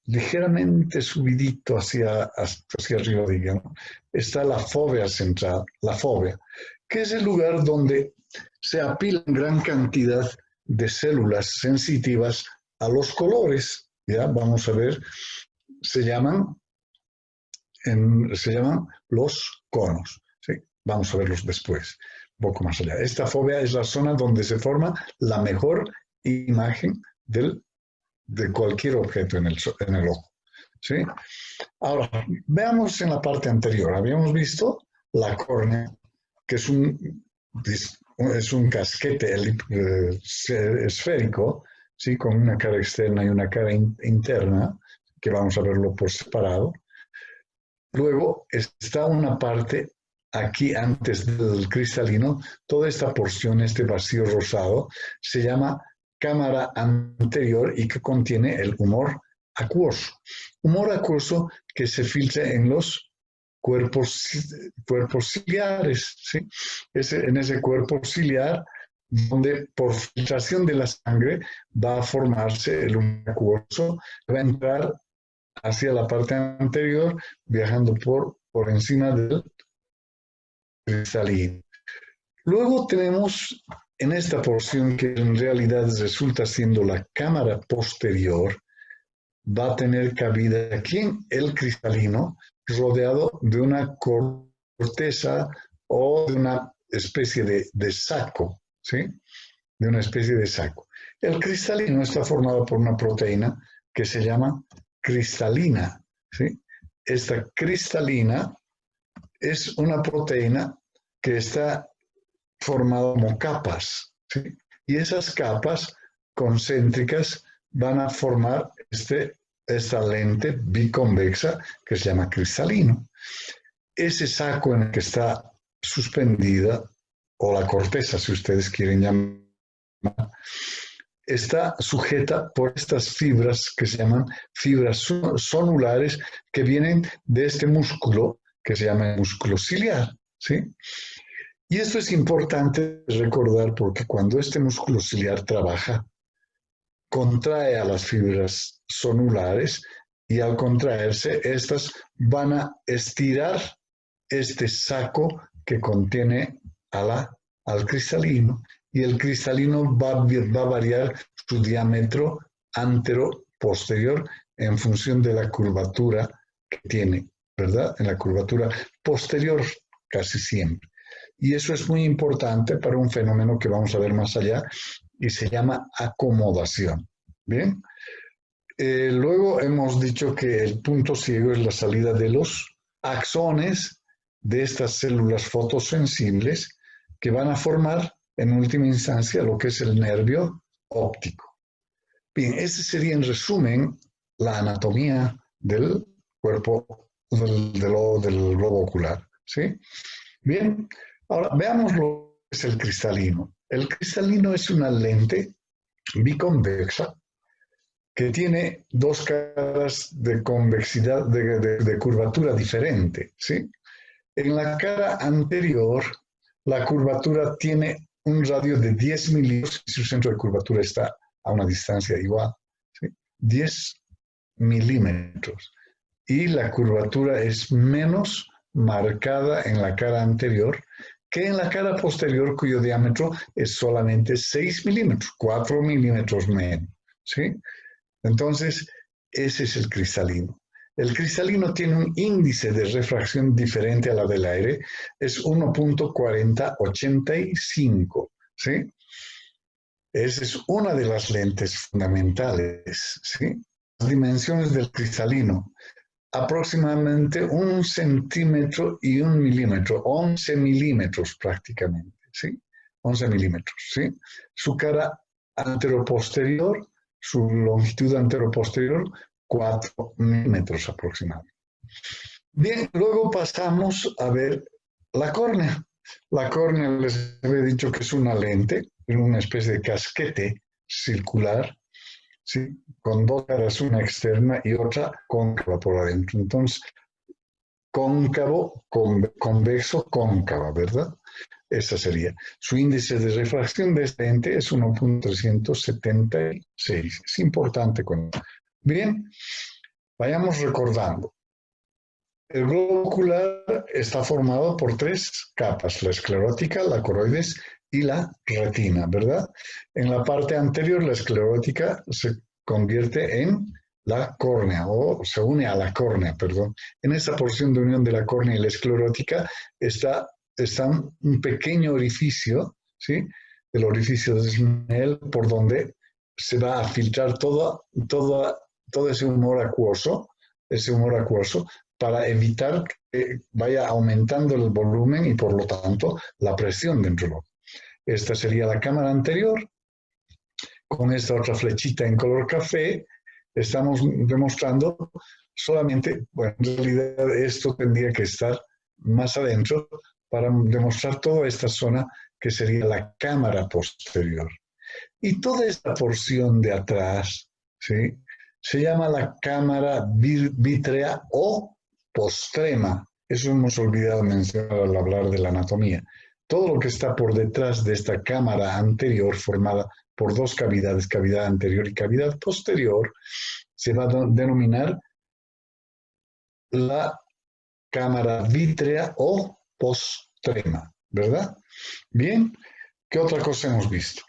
ligeramente subidito hacia arriba, digamos, está la fóvea central, la fóvea, que es el lugar donde se apilan gran cantidad de células sensitivas a los colores. Ya vamos a ver, se llaman los conos. ¿Sí? Vamos a verlos después, un poco más allá. Esta fóvea es la zona donde se forma la mejor imagen de cualquier objeto en el ojo. ¿Sí? Ahora, veamos en la parte anterior. Habíamos visto la córnea, que es un casquete esférico, ¿sí? Con una cara externa y una cara interna, que vamos a verlo por separado. Luego está una parte aquí antes del cristalino, toda esta porción, este vacío rosado, se llama cámara anterior y que contiene el humor acuoso. Humor acuoso que se filtra en los cuerpos ciliares, ¿sí? En ese cuerpo ciliar, donde por filtración de la sangre va a formarse el humor acuoso, va a entrar hacia la parte anterior, viajando por encima del cristalino. Luego tenemos en esta porción que en realidad resulta siendo la cámara posterior, va a tener cabida aquí en el cristalino, rodeado de una corteza o de una especie de saco, ¿sí? De una especie de saco. El cristalino está formado por una proteína que se llama cristalina, ¿sí? Esta cristalina es una proteína que está formada como capas, ¿sí? Y esas capas concéntricas van a formar esta lente biconvexa que se llama cristalino. Ese saco en el que está suspendida, o la corteza, si ustedes quieren llamar, está sujeta por estas fibras que se llaman fibras sonulares que vienen de este músculo que se llama el músculo ciliar, ¿sí? Y esto es importante recordar porque cuando este músculo ciliar trabaja, contrae a las fibras sonulares y al contraerse, estas van a estirar este saco que contiene al cristalino y el cristalino va a variar su diámetro antero-posterior en función de la curvatura que tiene, ¿verdad? En la curvatura posterior casi siempre. Y eso es muy importante para un fenómeno que vamos a ver más allá y se llama acomodación. ¿Bien? Luego hemos dicho que el punto ciego es la salida de los axones de estas células fotosensibles que van a formar en última instancia lo que es el nervio óptico. Bien, ese sería en resumen la anatomía del cuerpo del globo ocular. ¿Sí? Bien, ahora veamos lo que es el cristalino. El cristalino es una lente biconvexa que tiene dos caras de convexidad, de curvatura diferente, ¿sí? En la cara anterior, la curvatura tiene un radio de 10 milímetros y su centro de curvatura está a una distancia igual, ¿sí? 10 milímetros. Y la curvatura es menos marcada en la cara anterior que en la cara posterior, cuyo diámetro es solamente 6 milímetros, 4 milímetros menos, ¿sí? Entonces, ese es el cristalino. El cristalino tiene un índice de refracción diferente a la del aire, es 1.4085, ¿sí? Esa es una de las lentes fundamentales, ¿sí? Las dimensiones del cristalino, aproximadamente 1 centímetro y 1 milímetro, 11 milímetros prácticamente, ¿sí? 11 milímetros, ¿sí? Su cara anteroposterior, su longitud anteroposterior, 4 milímetros aproximadamente. Bien, luego pasamos a ver la córnea. La córnea les había dicho que es una lente, una especie de casquete circular, ¿sí? Con dos caras, una externa y otra cóncava por adentro. Entonces, cóncavo, convexo, cóncava, ¿verdad? Esa sería. Su índice de refracción de este lente es 1.376. Es importante. Bien, vayamos recordando. El globo ocular está formado por 3 capas, la esclerótica, la coroides y la retina, ¿verdad? En la parte anterior, la esclerótica se convierte en la córnea, o se une a la córnea, perdón. En esa porción de unión de la córnea y la esclerótica está un pequeño orificio, ¿sí? El orificio de Snell, por donde se va a filtrar todo ese humor acuoso, para evitar que vaya aumentando el volumen y por lo tanto la presión dentro del ojo. Esta sería la cámara anterior. Con esta otra flechita en color café estamos demostrando solamente, bueno, en realidad esto tendría que estar más adentro para demostrar toda esta zona que sería la cámara posterior. Y toda esta porción de atrás, ¿sí? Se llama la cámara vítrea o postrema. Eso hemos olvidado mencionar al hablar de la anatomía. Todo lo que está por detrás de esta cámara anterior, formada por 2 cavidades, cavidad anterior y cavidad posterior, se va a denominar la cámara vítrea o postrema, ¿verdad? Bien, ¿qué otra cosa hemos visto?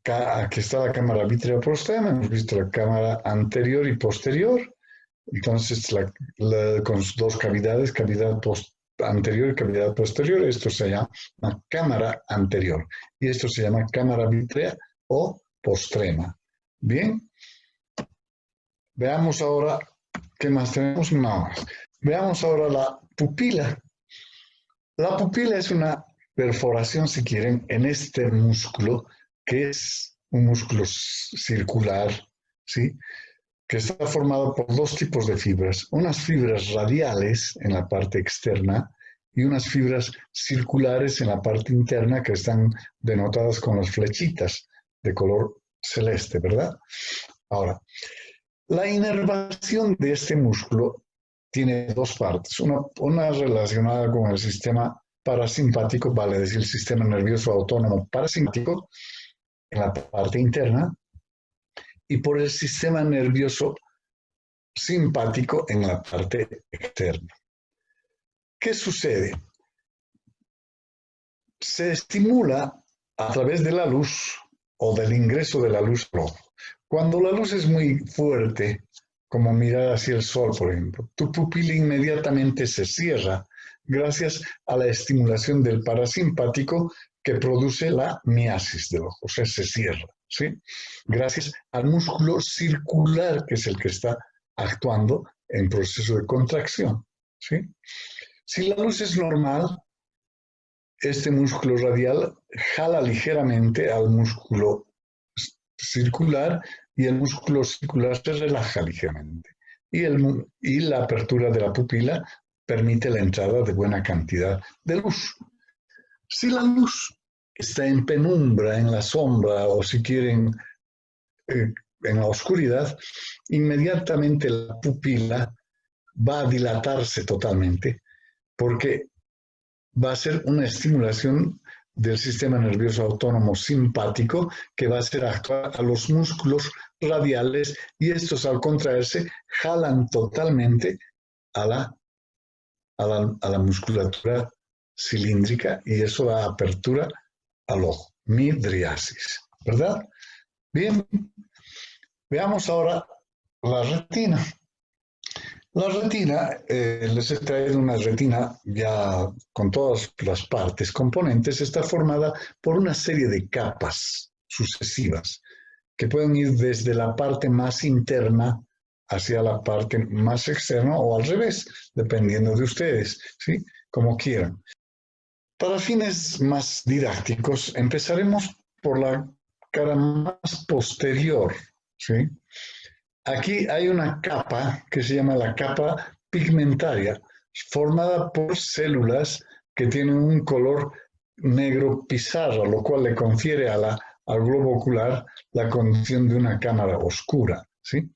Aquí está la cámara vítrea postrema, hemos visto la cámara anterior y posterior. Entonces, con sus 2 cavidades, cavidad anterior y cavidad posterior, esto se llama cámara anterior. Y esto se llama cámara vítrea o postrema. Bien, veamos ahora, ¿qué más tenemos? Nada más. Veamos ahora la pupila. La pupila es una perforación, si quieren, en este músculo, que es un músculo circular, ¿sí? Que está formado por 2 tipos de fibras, unas fibras radiales en la parte externa y unas fibras circulares en la parte interna que están denotadas con las flechitas de color celeste, ¿verdad? Ahora, la inervación de este músculo tiene 2 partes, una relacionada con el sistema parasimpático, vale decir, el sistema nervioso autónomo parasimpático en la parte interna, y por el sistema nervioso simpático en la parte externa. ¿Qué sucede? Se estimula a través de la luz o del ingreso de la luz al ojo. Cuando la luz es muy fuerte, como mirar hacia el sol, por ejemplo, tu pupila inmediatamente se cierra gracias a la estimulación del parasimpático que produce la miasis del ojo, o sea, se cierra, ¿sí? Gracias al músculo circular que es el que está actuando en proceso de contracción, ¿sí? Si la luz es normal, este músculo radial jala ligeramente al músculo circular y el músculo circular se relaja ligeramente. Y la apertura de la pupila permite la entrada de buena cantidad de luz. Si la luz está en penumbra, en la sombra o si quieren en la oscuridad, inmediatamente la pupila va a dilatarse totalmente porque va a ser una estimulación del sistema nervioso autónomo simpático que va a hacer actuar a los músculos radiales y estos al contraerse jalan totalmente a la musculatura cilíndrica y eso da apertura al ojo, midriasis, ¿verdad? Bien, veamos ahora la retina. La retina, les he traído una retina ya con todas las partes componentes, está formada por una serie de capas sucesivas que pueden ir desde la parte más interna hacia la parte más externa o al revés, dependiendo de ustedes, ¿sí? Como quieran. Para fines más didácticos, empezaremos por la cara más posterior, ¿sí? Aquí hay una capa que se llama la capa pigmentaria, formada por células que tienen un color negro pizarra, lo cual le confiere al globo ocular la condición de una cámara oscura, ¿sí?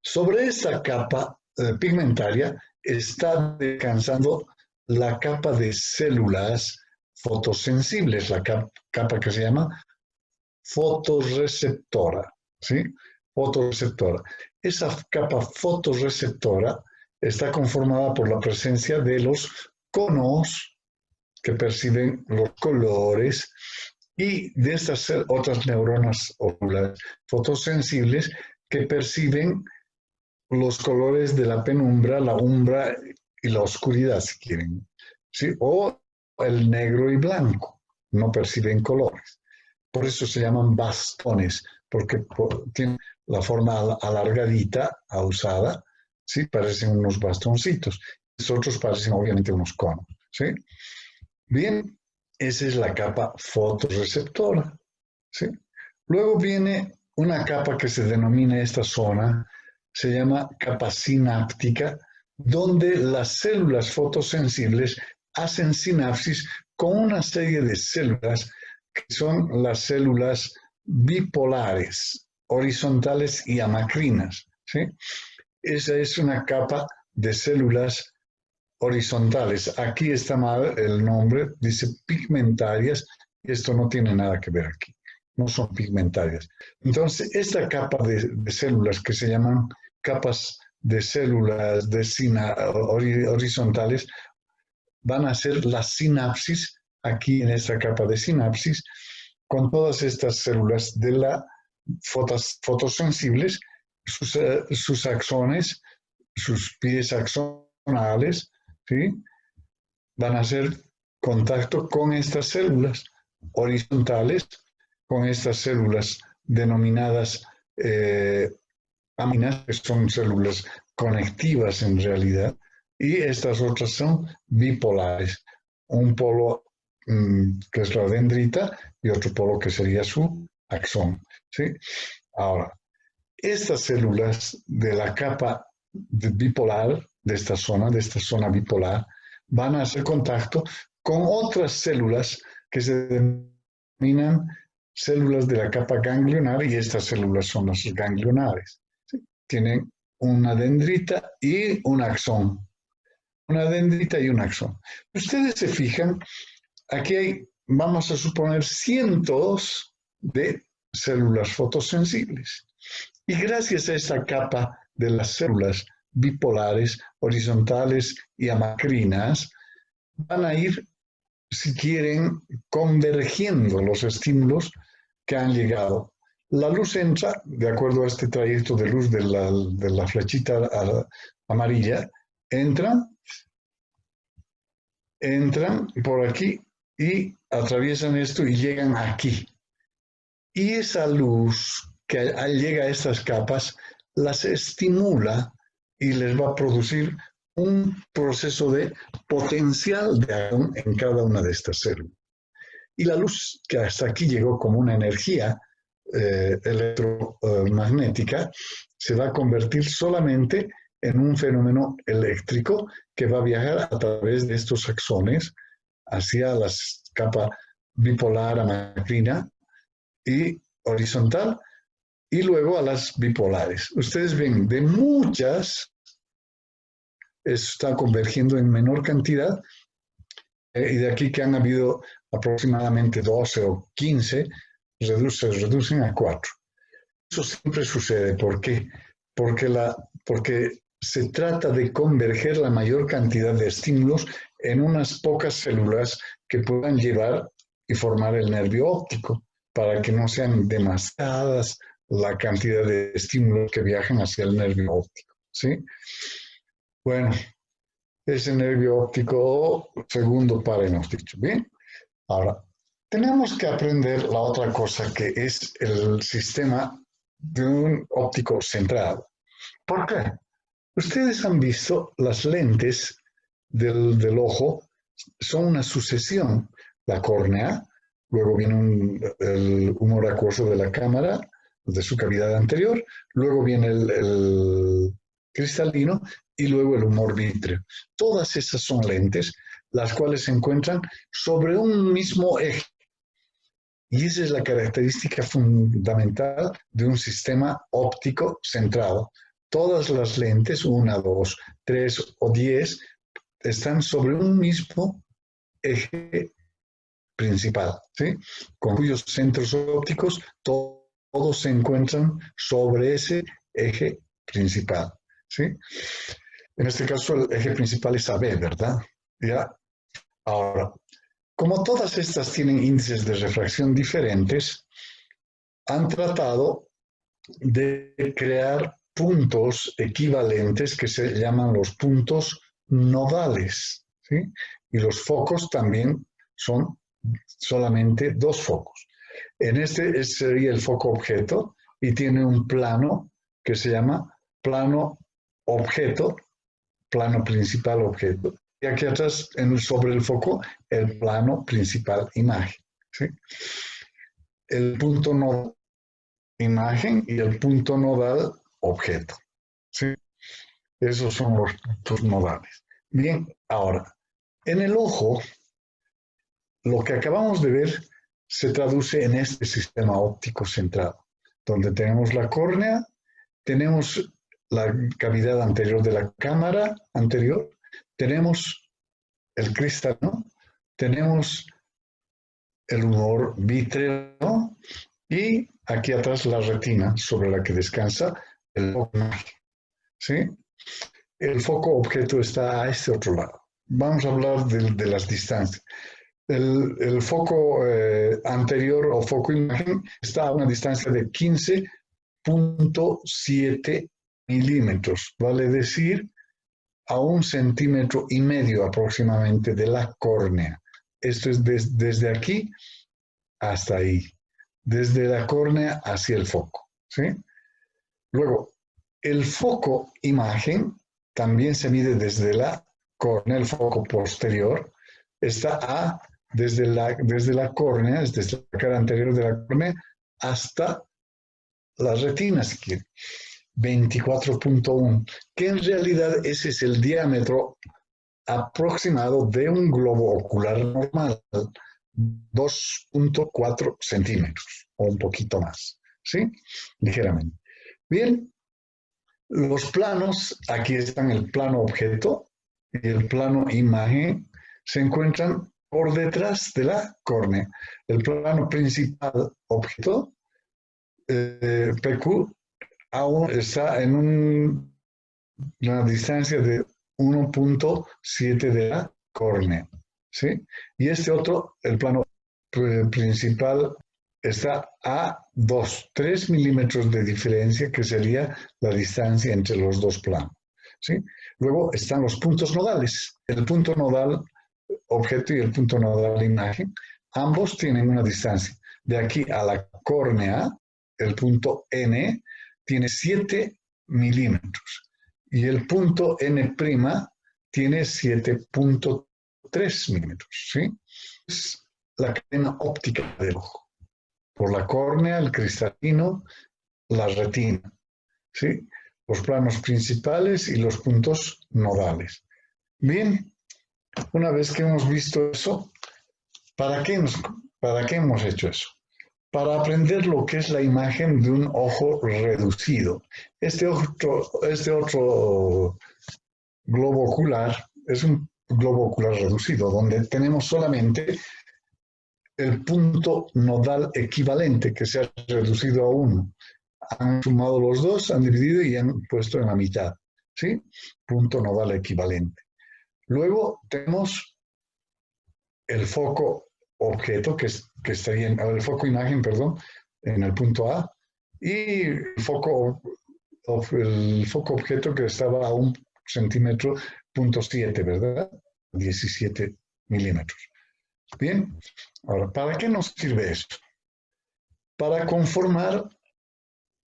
Sobre esta capa pigmentaria está descansando la capa de células fotosensibles, la capa que se llama fotorreceptora, ¿sí? Fotorreceptora. Esa capa fotorreceptora está conformada por la presencia de los conos que perciben los colores y de estas otras neuronas oculares fotosensibles que perciben los colores de la penumbra, la umbra y la oscuridad, si quieren, ¿sí? O el negro y blanco, no perciben colores. Por eso se llaman bastones, porque tienen la forma alargadita, ausada, ¿sí? Parecen unos bastoncitos. Los otros parecen obviamente unos conos, ¿sí? Bien, esa es la capa fotorreceptora, ¿sí? Luego viene una capa que se denomina esta zona, se llama capa sináptica, donde las células fotosensibles hacen sinapsis con una serie de células que son las células bipolares, horizontales y amacrinas, ¿sí? Esa es una capa de células horizontales. Aquí está mal el nombre, dice pigmentarias, y esto no tiene nada que ver aquí, no son pigmentarias. Entonces, esta capa de células que se llaman capas de células horizontales van a hacer la sinapsis aquí en esta capa de sinapsis con todas estas células de las fotosensibles, sus axones, sus pies axonales, ¿sí? Van a hacer contacto con estas células horizontales, con estas células denominadas aminas, que son células conectivas en realidad, y estas otras son bipolares. Un polo que es la dendrita y otro polo que sería su axón, ¿sí? Ahora, estas células de la capa bipolar de esta zona bipolar, van a hacer contacto con otras células que se denominan células de la capa ganglionar y estas células son las ganglionares, ¿sí? Tienen una dendrita y un axón. Una dendrita y un axón. Ustedes se fijan, aquí hay, vamos a suponer, cientos de células fotosensibles. Y gracias a esta capa de las células bipolares, horizontales y amacrinas, van a ir, si quieren, convergiendo los estímulos que han llegado. La luz entra, de acuerdo a este trayecto de luz de la flechita amarilla, entran por aquí y atraviesan esto y llegan aquí. Y esa luz que llega a estas capas las estimula y les va a producir un proceso de potencial de acción en cada una de estas células. Y la luz que hasta aquí llegó como una energía electromagnética se va a convertir solamente en un fenómeno eléctrico que va a viajar a través de estos axones hacia la capa bipolar amacrina y horizontal y luego a las bipolares. Ustedes ven, de muchas está convergiendo en menor cantidad y de aquí que han habido aproximadamente 12 o 15, se reducen a 4. Eso siempre sucede. ¿Por qué? Porque se trata de converger la mayor cantidad de estímulos en unas pocas células que puedan llevar y formar el nervio óptico, para que no sean demasiadas la cantidad de estímulos que viajan hacia el nervio óptico, ¿sí? Bueno, ese nervio óptico, segundo par hemos dicho, ¿bien? Ahora, tenemos que aprender la otra cosa que es el sistema de un óptico centrado. ¿Por qué? Ustedes han visto las lentes del ojo, son una sucesión. La córnea, luego viene el humor acuoso de la cámara, de su cavidad anterior, luego viene el cristalino y luego el humor vítreo. Todas esas son lentes, las cuales se encuentran sobre un mismo eje. Y esa es la característica fundamental de un sistema óptico centrado. Todas las lentes, 1, 2, 3 o 10, están sobre un mismo eje principal, ¿sí? Con cuyos centros ópticos todos se encuentran sobre ese eje principal, ¿sí? En este caso el eje principal es AB, ¿verdad? ¿Ya? Ahora, como todas estas tienen índices de refracción diferentes, han tratado de crear puntos equivalentes que se llaman los puntos nodales, ¿sí? Y los focos también son solamente 2 focos. En este sería el foco objeto y tiene un plano que se llama plano objeto, plano principal objeto. Y aquí atrás, sobre el foco, el plano principal imagen, ¿sí? El punto nodal imagen y el punto nodal objeto, ¿sí? Esos son los puntos nodales. Bien, ahora, en el ojo, lo que acabamos de ver se traduce en este sistema óptico centrado, donde tenemos la córnea, tenemos la cavidad anterior de la cámara anterior, tenemos el cristalino, tenemos el humor vítreo y aquí atrás la retina sobre la que descansa el foco, ¿sí? El foco objeto está a este otro lado. Vamos a hablar de las distancias. El foco anterior o foco imagen está a una distancia de 15.7 milímetros, vale decir a 1,5 centímetros aproximadamente de la córnea. Esto es desde aquí hasta ahí, desde la córnea hacia el foco, ¿sí? Luego, el foco imagen también se mide desde la córnea, el foco posterior está desde la córnea, desde la cara anterior de la córnea hasta la retina, si quiere, 24.1, que en realidad ese es el diámetro aproximado de un globo ocular normal, 2.4 centímetros o un poquito más, ¿sí? Ligeramente. Bien, los planos, aquí están el plano objeto y el plano imagen, se encuentran por detrás de la córnea. El plano principal objeto, PQ, aún está en una distancia de 1.7 de la córnea, ¿sí? Y este otro, el plano principal, está a 3 milímetros de diferencia, que sería la distancia entre los dos planos, ¿sí? Luego están los puntos nodales. El punto nodal objeto y el punto nodal imagen, ambos tienen una distancia. De aquí a la córnea, el punto N tiene 7 milímetros y el punto N' tiene 7.3 milímetros, ¿sí? Es la cadena óptica del ojo. Por la córnea, el cristalino, la retina, ¿sí? Los planos principales y los puntos nodales. Bien, una vez que hemos visto eso, ¿para qué hemos hecho eso? Para aprender lo que es la imagen de un ojo reducido. Este otro globo ocular es un globo ocular reducido, donde tenemos solamente el punto nodal equivalente, que se ha reducido a 1. Han sumado los dos, han dividido y han puesto en la mitad, ¿sí? Punto nodal equivalente. Luego tenemos el foco objeto, que estaría el foco imagen, perdón, en el punto A, y el foco objeto que estaba a 1,7 cm, ¿verdad? 17 milímetros. Bien, ahora, ¿para qué nos sirve esto? Para conformar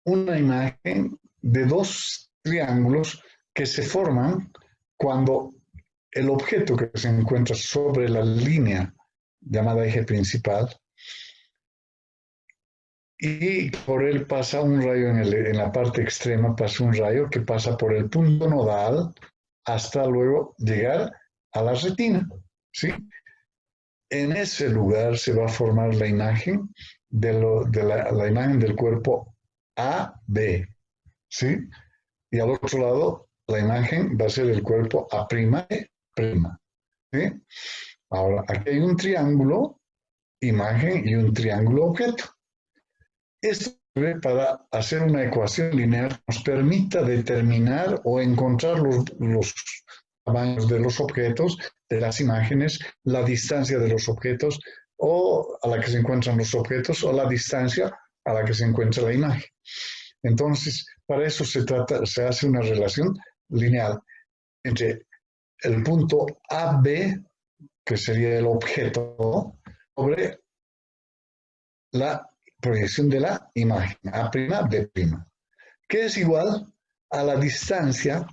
una imagen de dos triángulos que se forman cuando el objeto que se encuentra sobre la línea llamada eje principal y por él pasa un rayo en la parte extrema, pasa un rayo que pasa por el punto nodal hasta luego llegar a la retina, ¿sí? En ese lugar se va a formar la imagen la imagen del cuerpo AB, ¿sí? Y al otro lado, la imagen va a ser el cuerpo A'E', ¿sí? Ahora, aquí hay un triángulo, imagen, y un triángulo objeto. Esto sirve para hacer una ecuación lineal que nos permita determinar o encontrar los tamaños de los objetos, de las imágenes, la distancia de los objetos o a la que se encuentran los objetos o la distancia a la que se encuentra la imagen. Entonces, para eso se hace una relación lineal entre el punto AB, que sería el objeto, sobre la proyección de la imagen, A', B', que es igual a la distancia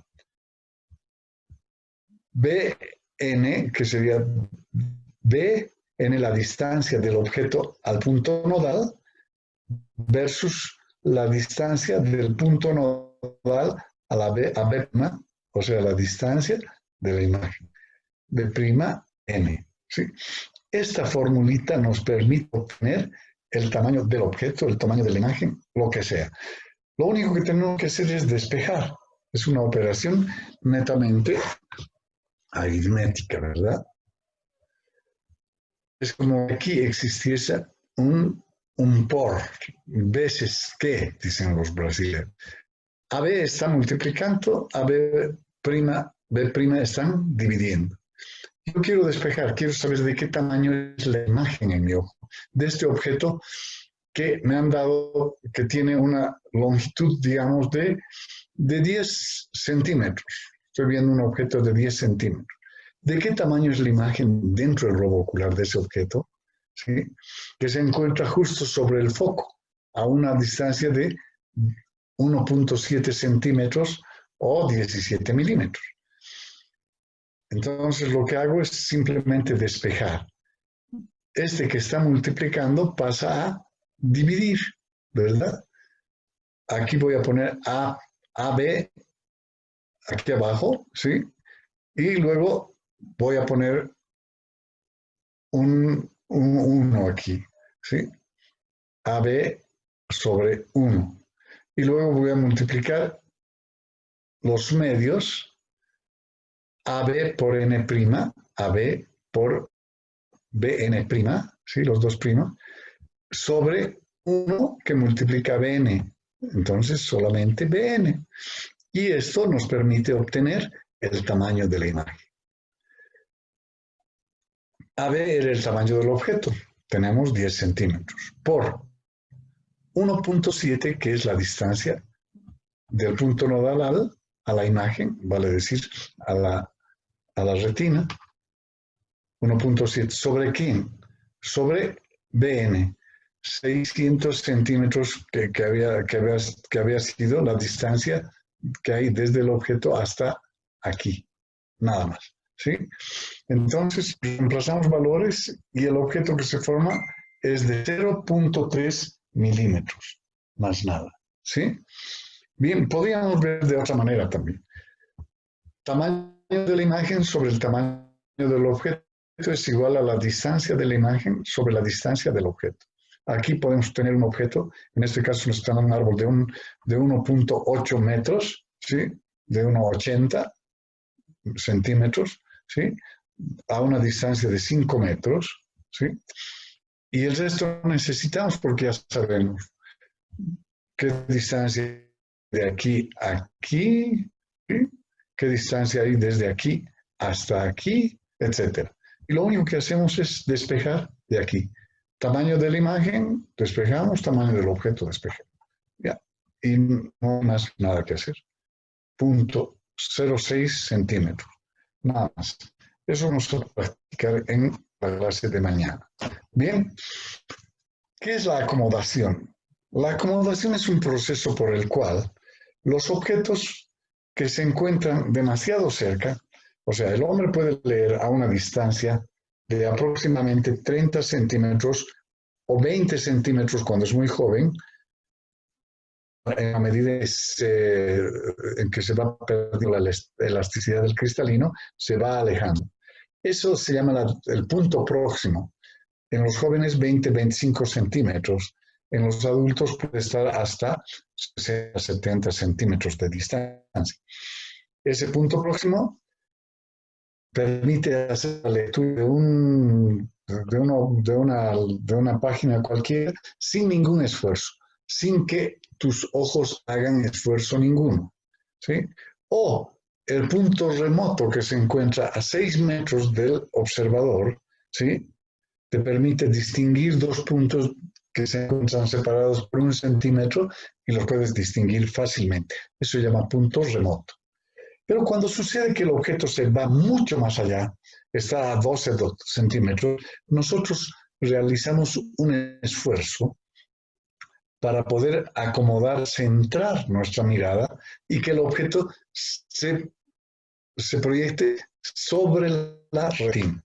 BN, que sería BN, la distancia del objeto al punto nodal, versus la distancia del punto nodal a la B', o sea, la distancia de la imagen, B'N. ¿Sí? Esta formulita nos permite obtener el tamaño del objeto, el tamaño de la imagen, lo que sea. Lo único que tenemos que hacer es despejar. Es una operación netamente aritmética, ¿verdad? Es como aquí existiese un por, veces que, dicen los brasileños. AB está multiplicando, B' están dividiendo. Yo quiero despejar, quiero saber de qué tamaño es la imagen en mi ojo, de este objeto que me han dado, que tiene una longitud, digamos, de 10 centímetros. Estoy viendo un objeto de 10 centímetros. ¿De qué tamaño es la imagen dentro del globo ocular de ese objeto? ¿Sí? Que se encuentra justo sobre el foco, a una distancia de 1,7 centímetros o 17 milímetros. Entonces lo que hago es simplemente despejar. Este que está multiplicando pasa a dividir, ¿verdad? Aquí voy a poner AB aquí abajo, ¿sí? Y luego voy a poner un 1 aquí, ¿sí? AB sobre 1. Y luego voy a multiplicar los medios, AB por N', AB por BN', ¿sí? Los dos primas, sobre 1 que multiplica BN. Entonces solamente BN. Y esto nos permite obtener el tamaño de la imagen. AB era el tamaño del objeto. Tenemos 10 centímetros. Por 1,7, que es la distancia del punto nodal a la imagen, vale decir, a la retina. 1,7. ¿Sobre quién? Sobre BN. 600 centímetros que había sido la distancia que hay desde el objeto hasta aquí. Nada más. ¿Sí? Entonces, reemplazamos valores y el objeto que se forma es de 0,3 milímetros, más nada. ¿Sí? Bien, podríamos ver de otra manera también. Tamaño de la imagen sobre el tamaño del objeto es igual a la distancia de la imagen sobre la distancia del objeto. Aquí podemos tener un objeto, en este caso nos está dando un árbol de 1,8 metros, ¿sí? De 1,80 centímetros, ¿sí? A una distancia de 5 metros, ¿sí? Y el resto necesitamos porque ya sabemos qué distancia de aquí a aquí, ¿sí? Qué distancia hay desde aquí hasta aquí, etcétera. y lo único que hacemos es despejar de aquí. Tamaño de la imagen, despejamos, tamaño del objeto, despejamos. Ya. Y no hay más nada que hacer. 0.06 centímetros. Nada más. Eso vamos a practicar en la clase de mañana. Bien, ¿qué es la acomodación? La acomodación es un proceso por el cual los objetos que se encuentran demasiado cerca, o sea, el hombre puede leer a una distancia de aproximadamente 30 centímetros o 20 centímetros cuando es muy joven, en la medida en que se va perdiendo la elasticidad del cristalino, se va alejando. Eso se llama el punto próximo. En los jóvenes 20-25 centímetros. En los adultos puede estar hasta 60-70 centímetros de distancia. Ese punto próximo permite hacer la lectura de una página cualquiera sin ningún esfuerzo, sin que tus ojos hagan esfuerzo ninguno, ¿sí? O el punto remoto que se encuentra a 6 metros del observador, ¿sí? Te permite distinguir dos puntos que se encuentran separados por 1 centímetro y los puedes distinguir fácilmente. Eso se llama punto remoto. Pero cuando sucede que el objeto se va mucho más allá, está a 12 centímetros, nosotros realizamos un esfuerzo para poder acomodar, centrar nuestra mirada y que el objeto se proyecte sobre la retina.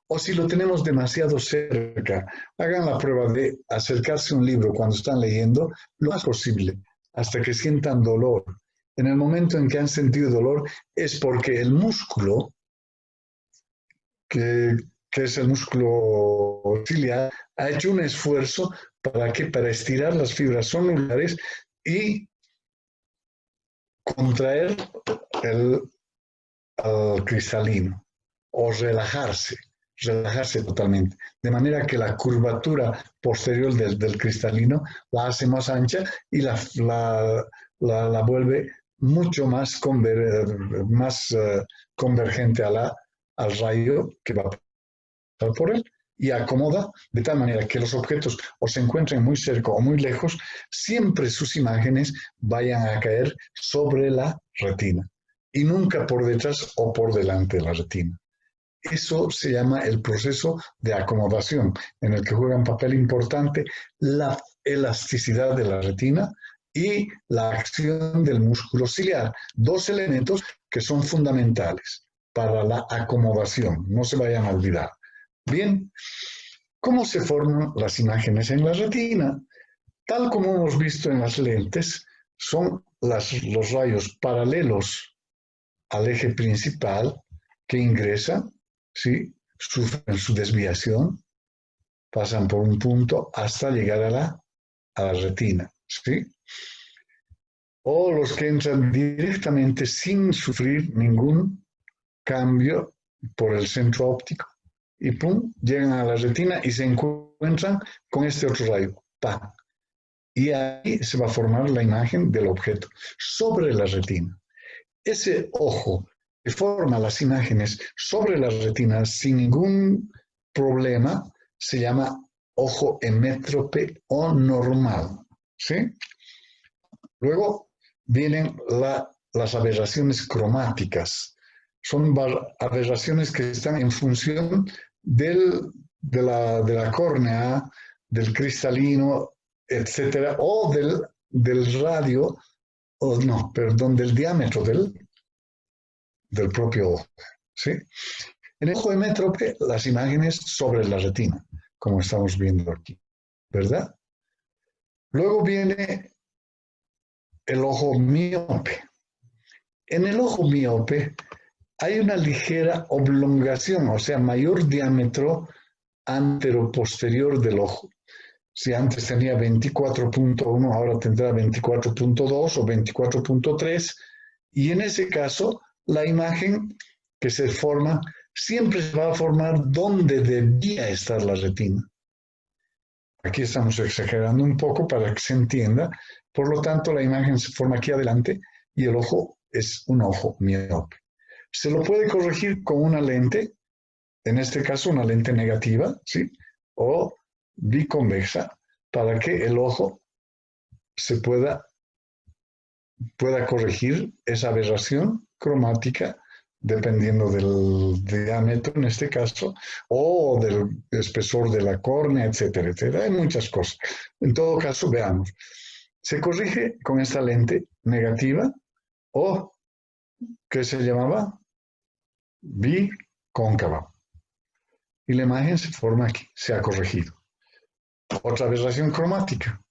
O si lo tenemos demasiado cerca, hagan la prueba de acercarse a un libro cuando están leyendo lo más posible, hasta que sientan dolor. En el momento en que han sentido dolor es porque el músculo, que es el músculo ciliar, ha hecho un esfuerzo para estirar las fibras sonulares y contraer el cristalino o relajarse totalmente, de manera que la curvatura posterior del cristalino la hace más ancha y la vuelve mucho más convergente al rayo que va a pasar por él y acomoda de tal manera que los objetos o se encuentren muy cerca o muy lejos, siempre sus imágenes vayan a caer sobre la retina y nunca por detrás o por delante de la retina. Eso se llama el proceso de acomodación, en el que juega un papel importante la elasticidad de la retina y la acción del músculo ciliar, dos elementos que son fundamentales para la acomodación, no se vayan a olvidar. Bien, ¿cómo se forman las imágenes en la retina? Tal como hemos visto en las lentes, son los rayos paralelos al eje principal que ingresan, ¿sí? Sufren su desviación, pasan por un punto hasta llegar a la retina, ¿sí? O los que entran directamente sin sufrir ningún cambio por el centro óptico y pum, llegan a la retina y se encuentran con este otro rayo, ¡pam! Y ahí se va a formar la imagen del objeto sobre la retina. Ese ojo que forma las imágenes sobre las retinas sin ningún problema se llama ojo hemétrope o normal, ¿sí? Luego vienen las aberraciones cromáticas. Son aberraciones que están en función de la córnea, del cristalino, etcétera, o del radio, o no, perdón, del diámetro del propio ojo, ¿sí? En el ojo hemétrope, las imágenes sobre la retina, como estamos viendo aquí, ¿verdad? Luego viene el ojo miope. En el ojo miope hay una ligera oblongación, o sea, mayor diámetro antero-posterior del ojo. Si antes tenía 24.1, ahora tendrá 24.2 o 24.3, y en ese caso, la imagen que se forma siempre se va a formar donde debía estar la retina. Aquí estamos exagerando un poco para que se entienda. Por lo tanto, la imagen se forma aquí adelante y el ojo es un ojo miope. Se lo puede corregir con una lente en este caso una lente negativa, ¿sí? O biconvexa, para que el ojo se pueda corregir esa aberración cromática dependiendo del diámetro en este caso, o del espesor de la córnea, etcétera, etcétera. Hay muchas cosas. En todo caso, veamos. Se corrige con esta lente negativa o que se llamaba bicóncava. Y la imagen se forma aquí, se ha corregido. Otra aberración cromática.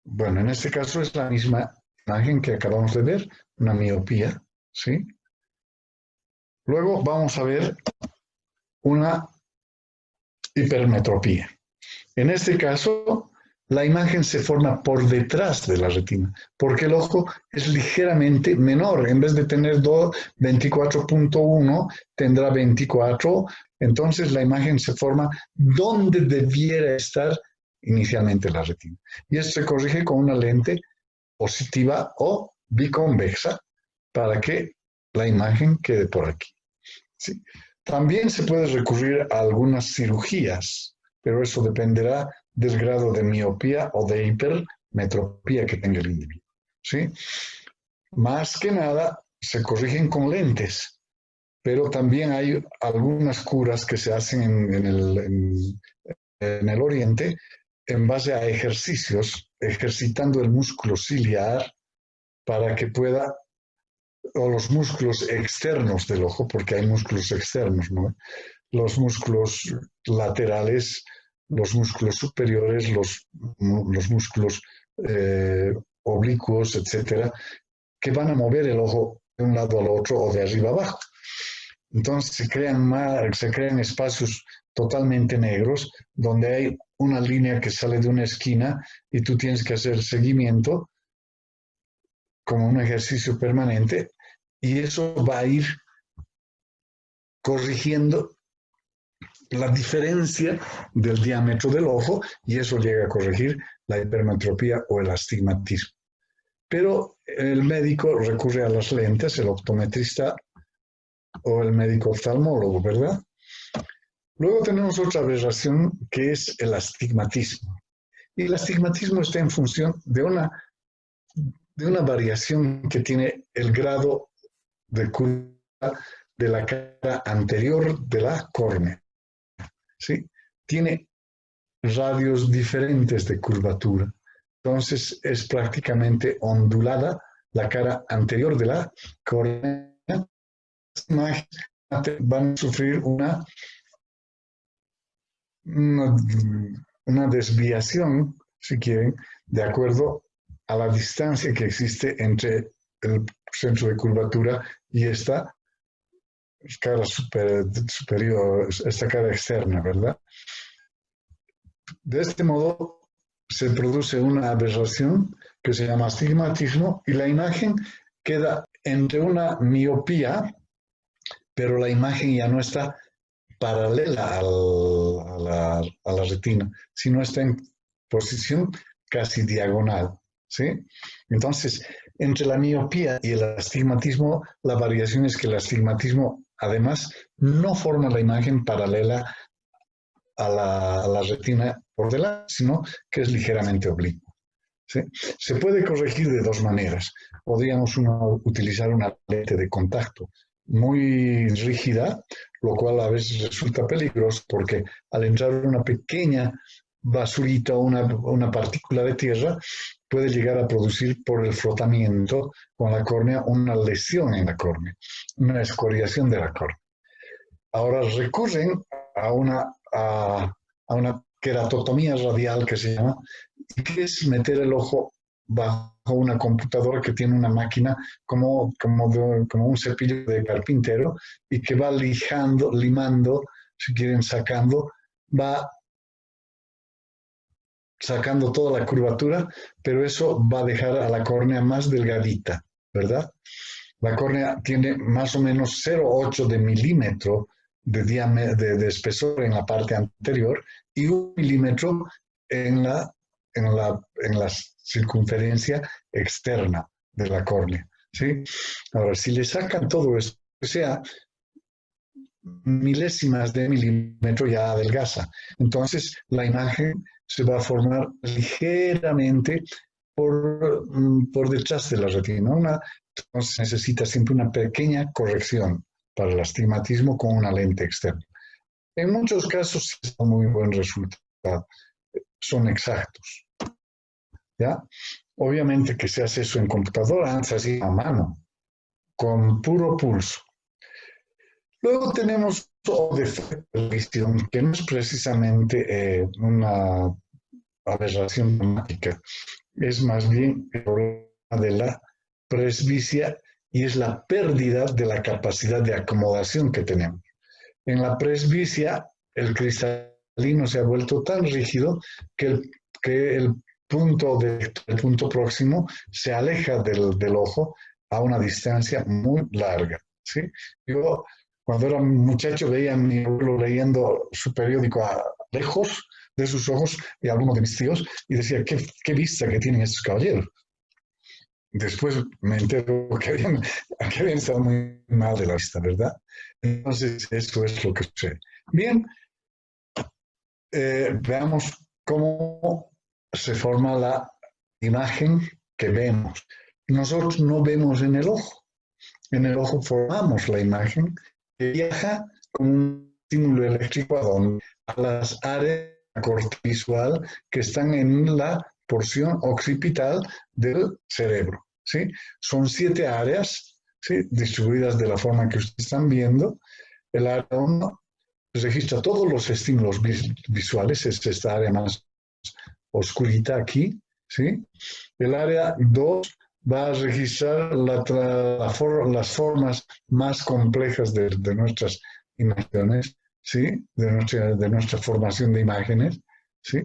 Bueno, en este caso es la misma imagen que acabamos de ver, una miopía, ¿sí? Luego vamos a ver una hipermetropía. En este caso, la imagen se forma por detrás de la retina, porque el ojo es ligeramente menor. En vez de tener 24.1, tendrá 24. Entonces la imagen se forma donde debiera estar inicialmente la retina. Y esto se corrige con una lente positiva o biconvexa para que la imagen quede por aquí. ¿Sí? También se puede recurrir a algunas cirugías, pero eso dependerá del grado de miopía o de hipermetropía que tenga el individuo. ¿Sí? Más que nada, se corrigen con lentes, pero también hay algunas curas que se hacen en el oriente en base a ejercicios, ejercitando el músculo ciliar para que pueda, o los músculos externos del ojo, porque hay músculos externos, ¿no? Los músculos laterales, los músculos superiores, los músculos oblicuos, etcétera, que van a mover el ojo de un lado al otro o de arriba abajo. Entonces se crean espacios totalmente negros donde hay una línea que sale de una esquina y tú tienes que hacer seguimiento como un ejercicio permanente y eso va a ir corrigiendo la diferencia del diámetro del ojo y eso llega a corregir la hipermetropía o el astigmatismo. Pero el médico recurre a las lentes, el optometrista o el médico oftalmólogo, ¿verdad? Luego tenemos otra aberración que es el astigmatismo. Y el astigmatismo está en función de una variación que tiene el grado de curva de la cara anterior de la córnea. ¿Sí? Tiene radios diferentes de curvatura. Entonces es prácticamente ondulada la cara anterior de la córnea. Van a sufrir una desviación, si quieren, de acuerdo a la distancia que existe entre el centro de curvatura y esta cara superior, esta cara externa, ¿verdad? De este modo se produce una aberración que se llama astigmatismo y la imagen queda entre una miopía, pero la imagen ya no está paralela a la retina, sino está en posición casi diagonal, ¿sí? Entonces, entre la miopía y el astigmatismo, la variación es que el astigmatismo, además, no forma la imagen paralela a la retina por delante, sino que es ligeramente oblicua. ¿Sí? Se puede corregir de dos maneras. Podríamos utilizar una lente de contacto muy rígida, lo cual a veces resulta peligroso porque al entrar una pequeña basurita o una partícula de tierra, puede llegar a producir por el frotamiento con la córnea una lesión en la córnea, una escoriación de la córnea. Ahora recurren a una queratotomía radial que se llama, que es meter el ojo bajo una computadora que tiene una máquina como un cepillo de carpintero y que va limando, si quieren va sacando toda la curvatura, pero eso va a dejar a la córnea más delgadita, ¿verdad? La córnea tiene más o menos 0,8 de milímetro de espesor en la parte anterior y 1 milímetro en la circunferencia externa de la córnea, ¿sí? Ahora, si le sacan todo esto, o sea, milésimas de milímetro ya adelgaza. Entonces la imagen se va a formar ligeramente por detrás de la retina. Entonces necesita siempre una pequeña corrección para el astigmatismo con una lente externa. En muchos casos es un muy buen resultado, son exactos. ¿Ya? Obviamente que se hace eso en computadora, antes así a mano, con puro pulso. Luego tenemos otro defecto de visión, que no es precisamente una aberración dramática, es más bien el problema de la presbicia y es la pérdida de la capacidad de acomodación que tenemos. En la presbicia, el cristalino se ha vuelto tan rígido que el punto próximo se aleja del ojo a una distancia muy larga. ¿Sí? Yo, cuando era muchacho, veía a mi abuelo leyendo su periódico a lejos de sus ojos y a algunos de mis tíos y decía, ¿qué vista que tienen estos caballeros? Después me entero que habían estado muy mal de la vista, ¿verdad? Entonces, eso es lo que sucede. Bien, veamos cómo se forma la imagen que vemos. Nosotros no vemos en el ojo. En el ojo formamos la imagen que viaja con un estímulo eléctrico a las áreas de corte visual que están en la porción occipital del cerebro. ¿Sí? Son 7 áreas, ¿sí?, distribuidas de la forma que ustedes están viendo. El área 1 registra todos los estímulos visuales, es esta área más oscurita aquí. ¿Sí? El área 2 va a registrar las formas más complejas de nuestras imágenes, ¿sí?, de nuestra formación de imágenes. ¿Sí?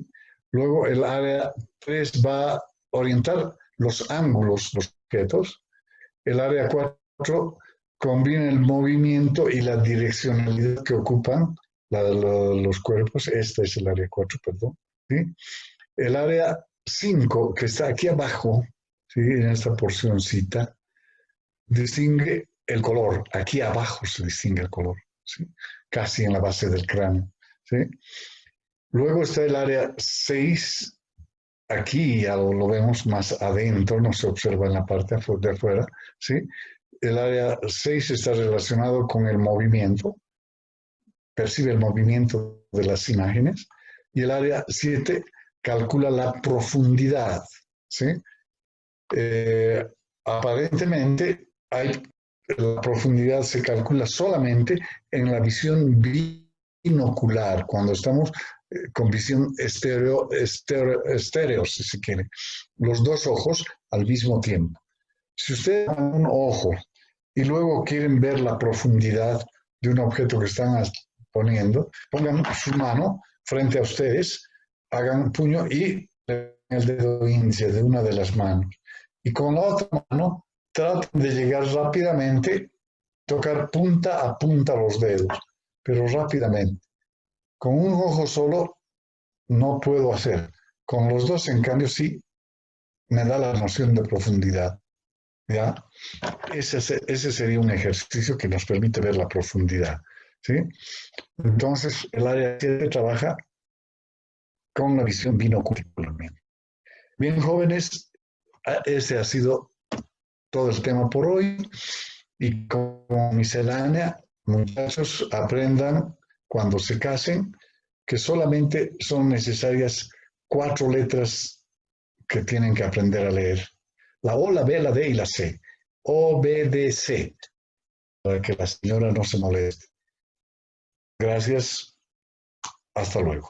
Luego el área 3 va a orientar los ángulos, los objetos. El área 4 combina el movimiento y la direccionalidad que ocupan los cuerpos. Este es el área 4, perdón. ¿Sí? El área 5, que está aquí abajo, ¿sí?, en esta porcioncita, distingue el color. Aquí abajo se distingue el color, ¿sí?, casi en la base del cráneo. ¿Sí? Luego está el área 6, aquí ya lo vemos más adentro, no se observa en la parte de afuera. ¿Sí? El área 6 está relacionado con el movimiento, percibe el movimiento de las imágenes, y el área 7 calcula la profundidad. ¿Sí? Aparentemente la profundidad se calcula solamente en la visión binocular, cuando estamos con visión estéreo, si se quiere, los dos ojos al mismo tiempo. Si ustedes dan un ojo y luego quieren ver la profundidad de un objeto que están poniendo, pongan su mano frente a ustedes, hagan un puño y el dedo índice de una de las manos. Y con la otra mano traten de llegar rápidamente, tocar punta a punta los dedos, pero rápidamente. Con un ojo solo no puedo hacer. Con los dos, en cambio, sí me da la noción de profundidad. ¿Ya? Ese sería un ejercicio que nos permite ver la profundidad. ¿Sí? Entonces, el área 7 trabaja con la visión binocular. Bien, jóvenes, ese ha sido todo el tema por hoy. Y como miscelánea, muchachos, aprendan cuando se casen que solamente son necesarias 4 letras que tienen que aprender a leer. La O, la B, la D y la C. O, B, D, C. Para que la señora no se moleste. Gracias. Hasta luego.